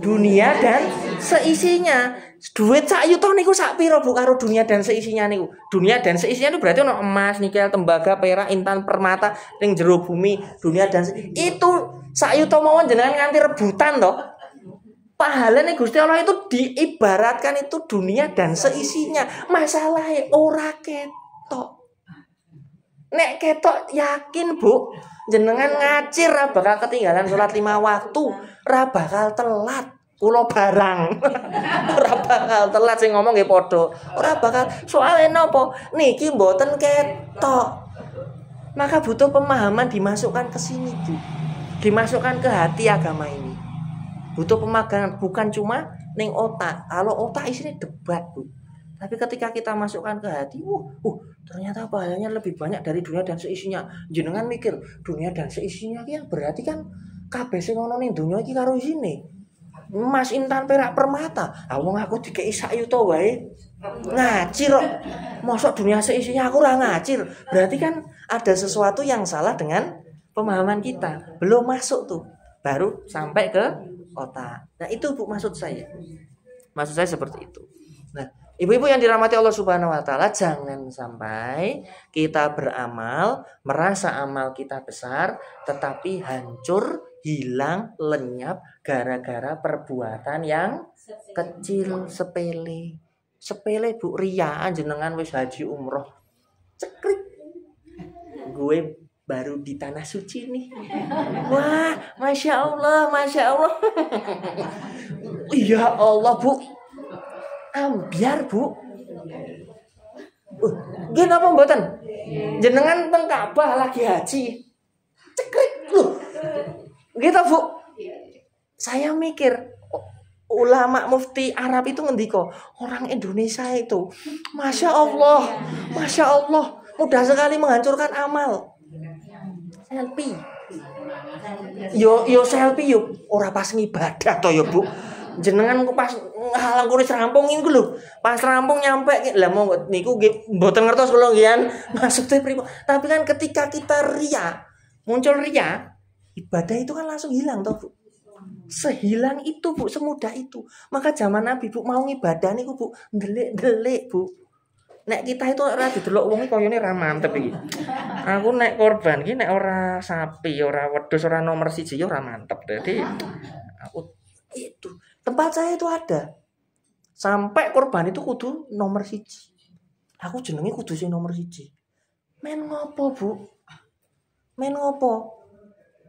Dunia dan seisinya. Duit sak yuto niku sak piro, Bu, karo dunia dan seisinya niku? Dunia dan seisinya itu berarti ono emas, nikel, tembaga, perak, intan, permata ning jero bumi. Dunia dan itu sak yuto mawon jenengan nganti rebutan toh. Pahalane Gusti Allah itu diibaratkan itu dunia dan seisinya. Masalahnya ora ketok. Nek ketok yakin, Bu, jenengan ngacir ra bakal ketinggalan sholat 5 waktu, ra bakal telat. Kulo barang. Ora bakal telat sing ngomong nggih padha. Ora bakal. Soale napa? Niki mboten ketok. Maka butuh pemahaman dimasukkan ke sini, Bu. Dimasukkan ke hati agama ini. Butuh pemahaman bukan cuma ning otak. Kalau otak isinya debat, Bu. Tapi ketika kita masukkan ke hati, ternyata pahalanya lebih banyak dari dunia dan seisinya. Jenengan mikir, dunia dan seisinya ki berarti kan kabeh sing ono ning donya iki karo isine. Emas, intan, perak, permata. Wong aku dikei sak yuto wae. Ngacir kok. Mosok dunia seisinya aku ora ngacir. Berarti kan ada sesuatu yang salah dengan pemahaman kita. Belum masuk tuh. Baru sampai ke otak. Nah, itu Bu maksud saya. Maksud saya seperti itu. Nah, ibu-ibu yang dirahmati Allah Subhanahu wa taala, jangan sampai kita beramal, merasa amal kita besar tetapi hancur, hilang, lenyap gara-gara perbuatan yang kecil, sepele. Sepele, Bu, riyaan jenengan wis haji umroh. Cekrik. Gue baru di tanah suci nih. Wah, Masya Allah, Masya Allah. Ya Allah, Bu. Ambiar, Bu. Gini apa mboten? Jenengan teng Ka'bah lagi haji. Cekrik lu. Gitu, Bu. Saya mikir ulama mufti Arab itu ngendiko, orang Indonesia itu Masya Allah, Masya Allah, mudah sekali menghancurkan amal. Selfie. Yo selfie yo ora pas ngibadah to yo, Bu. Jenengan ku pas halang kuris rampung iku lho. Pas rampung nyampe lah mau niku nggih mboten ngertos kula nggih maksudnya pripun. Tapi kan ketika kita ria, muncul ria, ibadah itu kan langsung hilang toh, Bu. Sehilang itu, Bu, semudah itu. Maka zaman Nabi, Bu, mau ngibadah niku, Bu, ndelik-ndelik, Bu. Nek kita itu ora didelok wong iki koyone ra mantep iki. Aku nek korban iki nek ora sapi, ora wedhus, ora nomor 1 ya ora mantep. Jadi aku itu tempat saya itu ada. Sampai korban itu kudu nomor 1. Aku jenenge kudu sing nomor 1. Men ngopo, Bu? Men ngopo?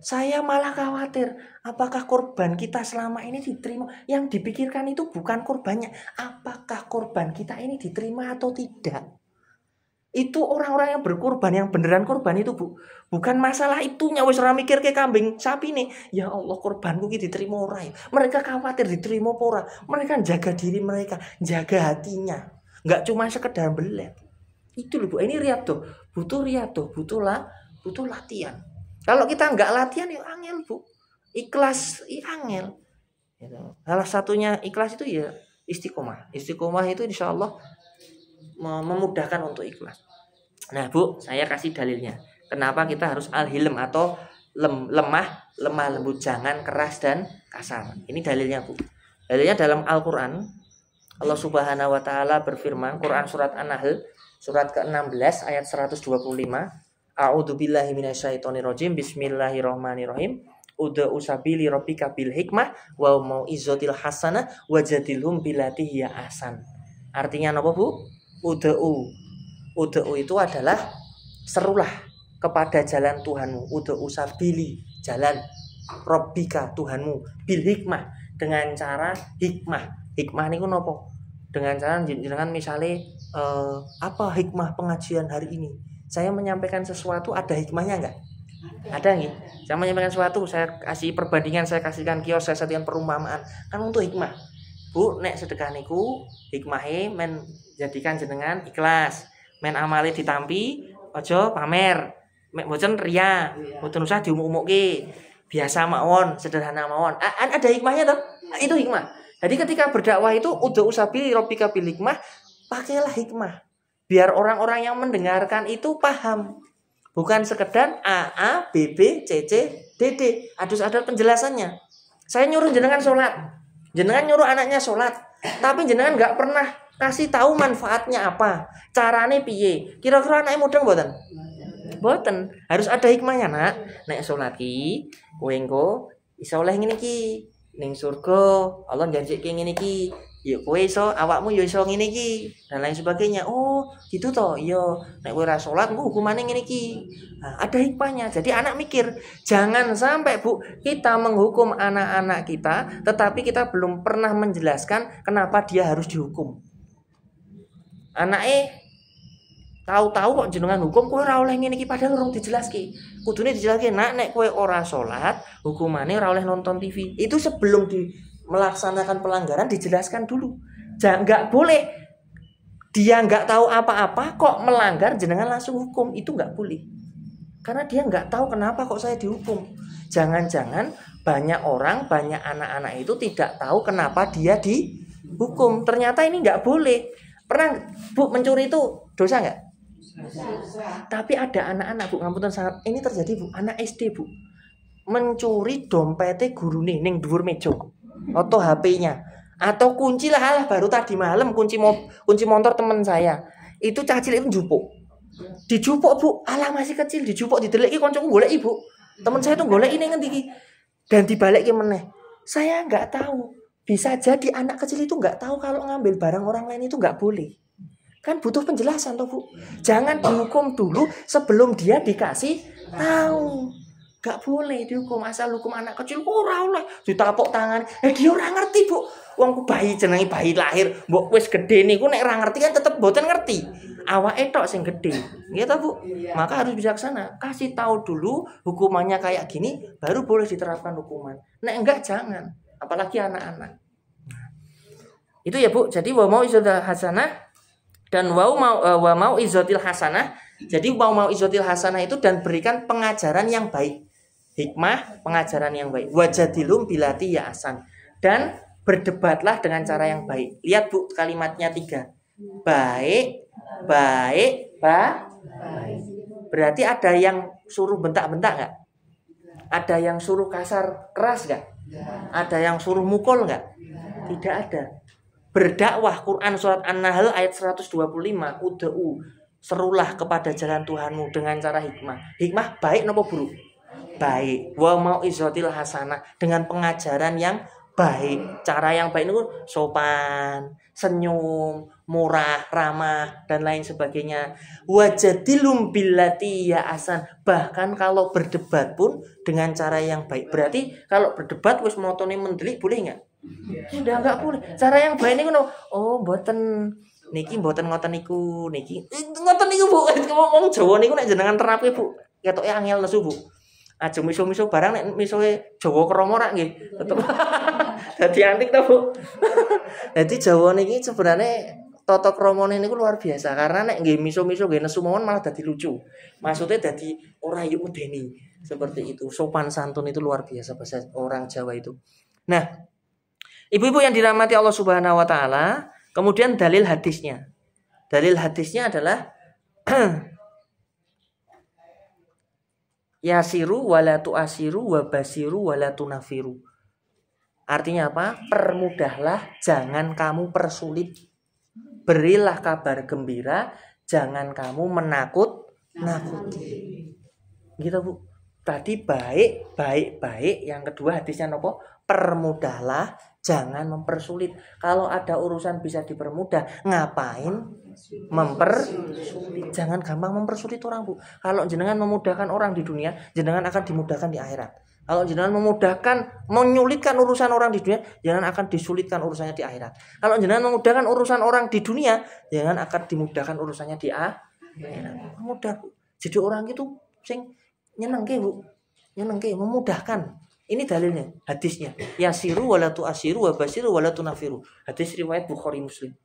Saya malah khawatir, apakah korban kita selama ini diterima? Yang dipikirkan itu bukan korbannya, apakah korban kita ini diterima atau tidak. Itu orang-orang yang berkorban, yang beneran korban itu, Bu. Bukan masalah itunya, wis ora mikir ke kambing sapi nih. Ya Allah, korbanku iki diterima ora ya. Mereka khawatir diterima apa ora. Mereka jaga diri mereka, jaga hatinya. Enggak cuma sekedar belet. Itu loh, Bu. Ini riyad tuh. Butuh riyad tuh, butuh latihan. Kalau kita nggak latihan ya angel, Bu. Ikhlas angel. Salah satunya ikhlas itu ya istiqomah. Istiqomah itu insya Allah memudahkan untuk ikhlas. Nah, Bu, saya kasih dalilnya. Kenapa kita harus al-hilm atau lemah lembut, jangan keras dan kasar. Ini dalilnya, Bu. Dalilnya dalam Al-Quran. Allah Subhanahu wa taala berfirman, Quran surat An-Nahl surat ke-16 ayat 125. A'udzubillahi minasyaitonirrajim. Bismillahirrahmanirrahim. Ud'u sabili rabbika bil hikmah wa mau'izatil hasanah wajadilhum billati hiya ahsan. Artinya apa, Bu? Ud'u itu adalah serulah kepada jalan Tuhanmu. Ud'u sabili, jalan rabbika Tuhanmu, bil hikmah, dengan cara hikmah. Hikmah niku napa? Dengan cara jenengan misalnya apa hikmah pengajian hari ini? Saya menyampaikan sesuatu ada hikmahnya enggak? Ada nih. Saya menyampaikan sesuatu, saya kasih perbandingan, saya kasihkan kios, saya satukan perumpamaan. Kan untuk hikmah. Bu, nek sedekah niku hikmahe men jadikan jenengan ikhlas. Men amale ditampi, aja pamer. Mek mboten riya, mboten usah diumuk-umukke. Biasa mawon, sederhana mawon. Ada hikmahnya toh? Itu hikmah. Jadi ketika berdakwah itu udah usabi rabbika bil hikmah, pakailah hikmah. Biar orang-orang yang mendengarkan itu paham. Bukan sekedar A, B, B, C, C, D, D. Ada penjelasannya. Saya nyuruh jenengan sholat. Jenengan nyuruh anaknya sholat. Tapi jenengan nggak pernah kasih tahu manfaatnya apa. Carane piye. Kira-kira anaknya mudeng mboten? Mboten. Harus ada hikmahnya, Nak. Nek sholat ki, kowe engko iso oleh ngene iki. Ning surga Allah janjike ngene iki. Ya kowe iso, awakmu ya iso ngene iki dan lain sebagainya. Oh, gitu toh. Iya, nek kowe ora salat engko hukumane ngene iki. Nah, ada hikmahnya. Jadi anak mikir, jangan sampai Bu, kita menghukum anak-anak kita tetapi kita belum pernah menjelaskan kenapa dia harus dihukum. Anake tahu-tahu kok jenengan hukum kowe ora oleh ngene iki padahal urung dijelaske. Kudune dijelaske, nak nek kowe ora salat, hukumane ora oleh nonton TV. Itu sebelum melaksanakan pelanggaran dijelaskan dulu. Nggak boleh dia nggak tahu apa-apa kok melanggar jenengan langsung hukum, itu nggak boleh. Karena dia nggak tahu kenapa kok saya dihukum. Jangan-jangan banyak orang, banyak anak-anak itu tidak tahu kenapa dia dihukum. Ternyata ini nggak boleh. Pernah Bu mencuri itu dosa nggak? Tapi ada anak-anak Bu, ngapunten sangat ini terjadi Bu, anak SD Bu. Mencuri dompetnya gurune ning dhuwur meja. Atau HP-nya atau kunci lah baru tadi malam kunci motor teman saya itu cacil itu dijupuk Bu, alah masih kecil dijupuk dideleki koncoku golek Ibu, teman saya tuh golek ini ngendi dan dibalik meneh. Saya nggak tahu, bisa jadi anak kecil itu nggak tahu kalau ngambil barang orang lain itu nggak boleh. Kan butuh penjelasan tuh Bu. Jangan dihukum dulu sebelum dia dikasih tahu. Gak boleh dihukum, asal hukum anak kecil ora oleh ditapuk tangan. Dia ora ngerti Bu. Wong bayi jenenge bayi lahir, mbok wis gede niku nek ora ngerti kan tetep mboten ngerti. Awake tok sing gede. Gitu Bu. Maka harus bijaksana. Kasih tahu dulu hukumannya kayak gini baru boleh diterapkan hukuman. Nek enggak jangan, apalagi anak-anak. Itu ya Bu. Jadi wa mau izatil hasanah dan wa mau izatil hasanah. Jadi mau izatil hasanah itu dan berikan pengajaran yang baik. Hikmah, pengajaran yang baik. Wajadilhum billati hiya ahsan. Dan berdebatlah dengan cara yang baik. Lihat Bu, kalimatnya 3. Baik. Berarti ada yang suruh bentak-bentak enggak? Ada yang suruh kasar keras enggak? Ada yang suruh mukul enggak? Tidak ada. Berdakwah, Quran surat An-Nahl ayat 125. Ud'u, serulah kepada jalan Tuhanmu dengan cara hikmah. Hikmah baik napa buruk? Baik. Wa mau izatil hasanah, dengan pengajaran yang baik. Cara yang baik itu sopan, senyum, murah, ramah dan lain sebagainya. Wajadilhum billati hiya ahsan. Bahkan kalau berdebat pun dengan cara yang baik. Berarti kalau berdebat wis motone mendelik boleh enggak? Sudah enggak boleh. Cara yang baik niku oh mboten niki mboten ngoten niku, niki ngoten niku Bu. Wong Jawa niku nek jenengan terapi Bu, ketoke angel nesu Bu. Aja miso-miso barang nek misoe Jawa kromo rak nggih. Tetep dadi antik to, Bu. Dadi Jawa niki sebenarnya tata kramane niku luar biasa karena nek nggih miso-miso nggih nesu mawon malah dadi lucu. Maksudnya dadi ora yuk medeni. Seperti itu. Sopan santun itu luar biasa bahasa orang Jawa itu. Nah, ibu-ibu yang dirahmati Allah Subhanahu wa taala, kemudian dalil hadisnya. Dalil hadisnya adalah yasiru wala tu'asiru wa basiru wala tunafiru. Artinya apa? Permudahlah, jangan kamu persulit. Berilah kabar gembira, jangan kamu nakuti. Gitu Bu. Tadi baik. Yang kedua hadisnya nopo? Permudahlah, jangan mempersulit. Kalau ada urusan bisa dipermudah, ngapain mempersulit? Jangan gampang mempersulit orang Bu. Kalau jenengan memudahkan orang di dunia, jenengan akan dimudahkan di akhirat. Kalau jenengan menyulitkan urusan orang di dunia, jangan akan disulitkan urusannya di akhirat. Kalau jenengan memudahkan urusan orang di dunia, jangan akan dimudahkan urusannya di akhirat. Mudah Bu. Jadi orang itu sing nyenengke Bu. Nyenengke, memudahkan. Ini dalilnya, hadisnya. Yasiru wala tu'asiru wa basiru wala tunafiru. Hadis riwayat Bukhari Muslim.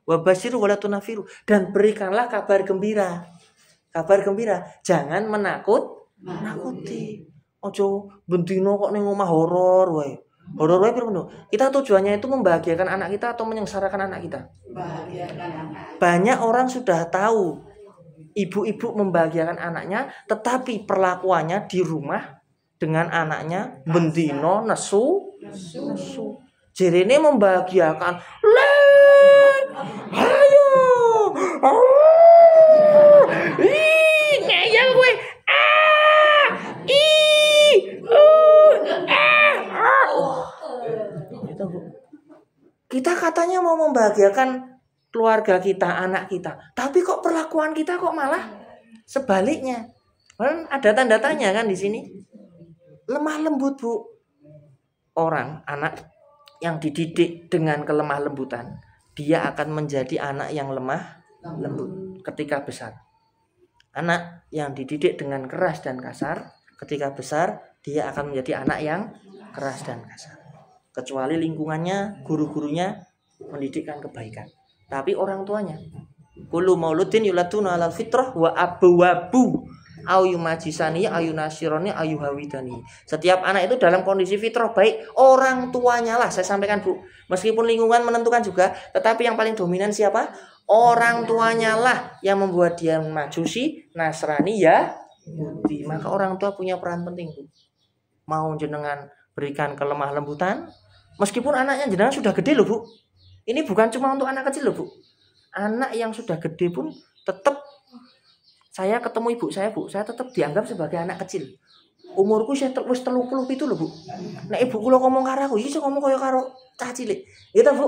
Wa basiru wala tunafiru, dan berikanlah kabar gembira. Kabar gembira, jangan nakuti. Ojo bendino kok ning omah horor wae. Horor wae piro. Kita tujuannya itu membahagiakan anak kita atau menyengsarakan anak kita? Membahagiakan anak. Banyak orang sudah tahu ibu-ibu membahagiakan anaknya, tetapi perlakuannya di rumah dengan anaknya bendino nesu. Jerene membahagiakan. Ayo. Ngeyel gue. Kita katanya mau membahagiakan keluarga kita, anak kita, tapi kok perlakuan kita kok malah sebaliknya. Ada tanda tanya kan di sini. Lemah lembut Bu. Orang anak yang dididik dengan kelemah lembutan, dia akan menjadi anak yang lemah lembut ketika besar. Anak yang dididik dengan keras dan kasar, ketika besar dia akan menjadi anak yang keras dan kasar. Kecuali lingkungannya, guru-gurunya mendidikkan kebaikan. Tapi orang tuanya, kullu mauludin yuladuna alal fitrah wa abawabu au yumajisani ayu nasironi ayu hawidani. Setiap anak itu dalam kondisi fitrah baik, orang tuanya lah. Saya sampaikan Bu, meskipun lingkungan menentukan juga, tetapi yang paling dominan siapa? Orang tuanya lah yang membuat dia Majusi, Nasrani, Yahudi. Maka orang tua punya peran penting Bu. Mau jenengan berikan kelemah lembutan, meskipun anaknya jenengan sudah gede loh Bu. Ini bukan cuma untuk anak kecil loh Bu. Anak yang sudah gede pun tetap, saya ketemu ibu saya Bu, saya tetap dianggap sebagai anak kecil. Umurku saya wis 30 itu loh Bu. Nek ibu kula ngomong karo aku, iso ngomong kaya karo cah cilik. Gitu Bu.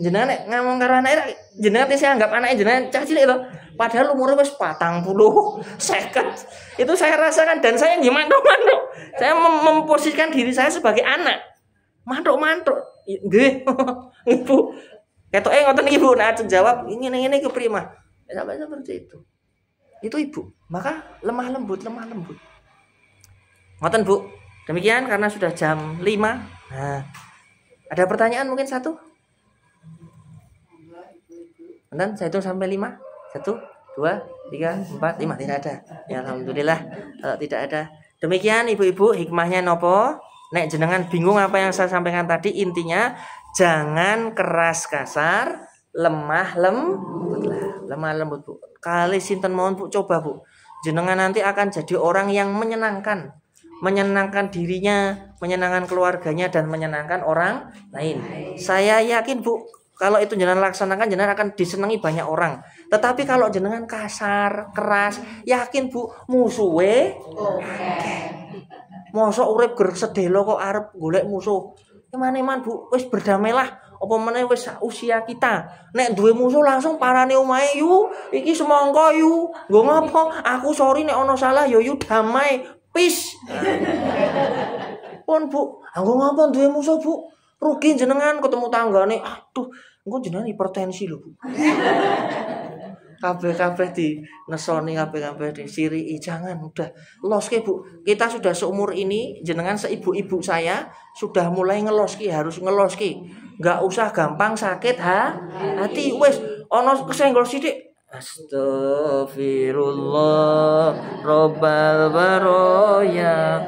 Jenengan nek ngomong karo anak jenengan saya anggap anaknya jenengan cah cilik itu. Padahal umurnya wis 40, 50. Itu saya rasakan dan saya mantuk-mantuk. Saya memposisikan diri saya sebagai anak. Mantuk-mantuk. Nggih. Ibu. Ketoke ngoten iki Bu, nek jawab ngene-ngene iki prima. Sampai seperti itu. Itu ibu. Maka lemah lembut. Ngoten Bu. Demikian karena sudah jam 5. Nah, ada pertanyaan mungkin satu? Bentar, saya hitung sampai 5. 1, 2, 3, 4, 5. Tidak ada. Ya alhamdulillah. Kalau tidak ada. Demikian ibu-ibu, hikmahnya nopo? Nek jenengan bingung apa yang saya sampaikan tadi, intinya jangan keras kasar, lemah lembut Bu. Kali sinten mohon Bu, coba Bu. Jenengan nanti akan jadi orang yang menyenangkan dirinya, menyenangkan keluarganya, dan menyenangkan orang lain. Saya yakin Bu, kalau itu jenengan laksanakan, jenengan akan disenangi banyak orang. Tetapi kalau jenengan kasar, keras, yakin Bu, musuhe mosok urip ger sedelo kok arep golek musuh. Eman-eman Bu, wis berdamailah. Apa meneh wis usia kita. Nek duwe musuh langsung parane omahe yu, iki semangka yu. Nggo ngopo? Aku sorry nek ana salah yo yu damai. Peace. Pun Bu, nggo ngopo duwe musuh Bu? Rugi jenengan ketemu tanggane. Aduh, engko jenengan hipertensi lho Bu. Kabeh di nesoni, kabeh di siri. Jangan, udah loske Bu. Kita sudah seumur ini, jenengan seibu-ibu saya sudah mulai ngeloski, harus ngeloski. Enggak usah gampang sakit hati. Wes ana kesenggol sithik. Astagfirullah Rabbal baraya.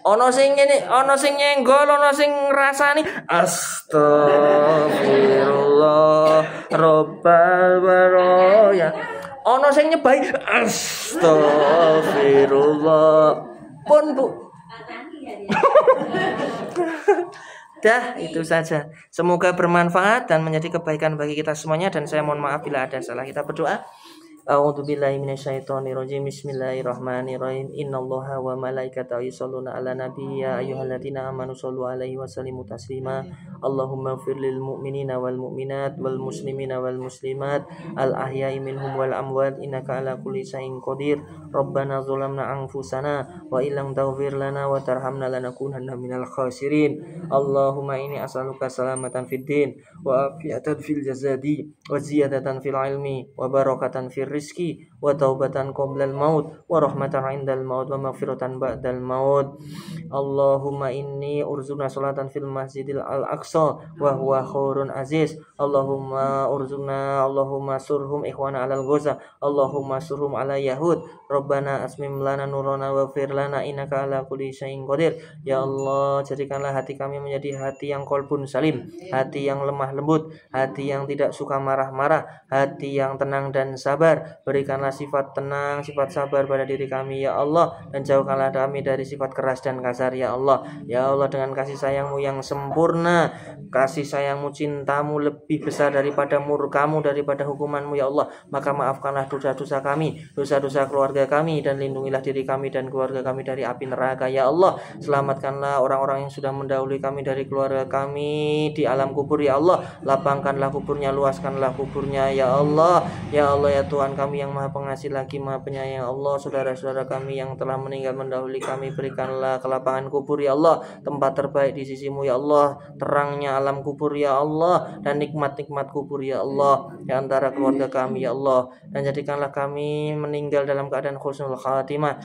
Ana sing ngene, ana sing nyenggol, ana sing ngrasani. Astagfirullah Rabbal baraya. Ana sing nyebai. Astagfirullah. Pun Bu. Dah, itu saja. Semoga bermanfaat dan menjadi kebaikan bagi kita semuanya. Dan saya mohon maaf bila ada salah. Kita berdoa. A'udzubillahi minasyaitonirrajim. Bismillahirrahmanirrahim. Innallaha wa malaikatahu yusholluna 'alan nabiy ya ayyuhalladzina amanu shollu 'alaihi wa sallimu taslima. Allahumma ighfir lil mu'minina wal mu'minat wal muslimina wal muslimat al ahya'i minhum wal amwat innaka 'ala kulli syai'in qadir. Rabbana zalamna anfusana wa illam taghfir lana wa tarhamna lanakunanna minal khasirin. Allahumma inni as'aluka salamatan fid din wa afiyatan fil jasadi wa ziyadatan fil ilmi wa barakatan fil rizki wa taubatan qoblal maut wa rahmatan indal maut wa maghfiratan ba'dal maut. Allahumma inni urzuna salatan fil masjidil al-aqsa wa huwa khairun aziz. Allahumma urzuna Allahumma surhum ikhwana alal ghaza Allahumma surhum ala yahud. Rabbana asmim lana nurana wa fir lana innaka ala kulli syai'in qadir. Ya Allah, jadikanlah hati kami menjadi hati yang qalbun salim, hati yang lemah lembut, hati yang tidak suka marah-marah, hati yang tenang dan sabar. Berikanlah sifat tenang, sifat sabar pada diri kami ya Allah, dan jauhkanlah kami dari sifat keras dan kasar ya Allah. Ya Allah, dengan kasih sayangmu yang sempurna, kasih sayangmu, cintamu lebih besar daripada murkamu, daripada hukumanmu ya Allah, maka maafkanlah dosa-dosa kami, dosa-dosa keluarga kami, dan lindungilah diri kami dan keluarga kami dari api neraka ya Allah. Selamatkanlah orang-orang yang sudah mendahului kami dari keluarga kami di alam kubur ya Allah. Lapangkanlah kuburnya, luaskanlah kuburnya ya Allah. Ya Allah ya Tuhan kami yang maha pengasih lagi maha penyayang Allah, saudara-saudara kami yang telah meninggal mendahului kami, berikanlah kelapangan kubur ya Allah, tempat terbaik di sisimu ya Allah, terangnya alam kubur ya Allah, dan nikmat-nikmat kubur ya Allah di antara keluarga kami ya Allah. Dan jadikanlah kami meninggal dalam keadaan husnul khatimah.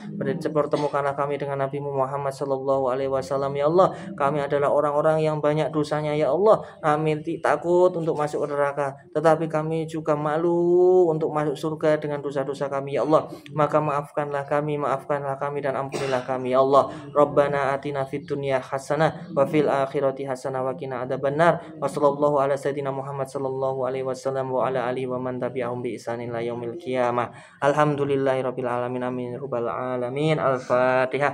Pertemukanlah kami dengan Nabi Muhammad sallallahu alaihi wasallam ya Allah. Kami adalah orang-orang yang banyak dosanya ya Allah. Kami takut untuk masuk neraka, tetapi kami juga malu untuk masuk surga dengan dosa-dosa kami ya Allah. Maka maafkanlah kami dan ampunilah kami ya Allah. Rabbana atina fid dunya hasanah wa fil akhirati hasanah wa qina adzabannar. Wa sallallahu ala sayyidina Muhammad sallallahu alaihi wasallam wa ala alihi wa man tabi'ahum bi ihsanin ila yaumil qiyamah. Alhamdulillahirabbil alamin amin rabbal alamin. Al-Fatihah.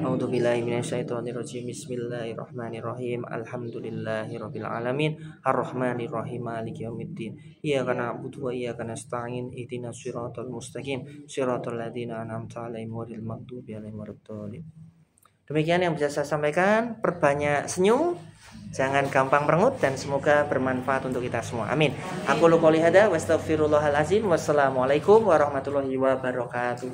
A'udzubillahi minasyaitonirrajim. Bismillahirrahmanirrahim. Alhamdulillahirabbil alamin arrahmanir rahim maliki yaumiddin. Iyyaka na'budu wa iyyaka nasta'in. Ihdinas siratal mustaqim siratal ladzina an'amta 'alaihim ghairil maghdubi 'alaihim waladdallin. Demikian yang bisa saya sampaikan. Perbanyak senyum, jangan gampang merengut, dan semoga bermanfaat untuk kita semua. Amin. Aku qouli hada wa astaghfirullahal azim. Wassalamualaikum warahmatullahi wabarakatuh.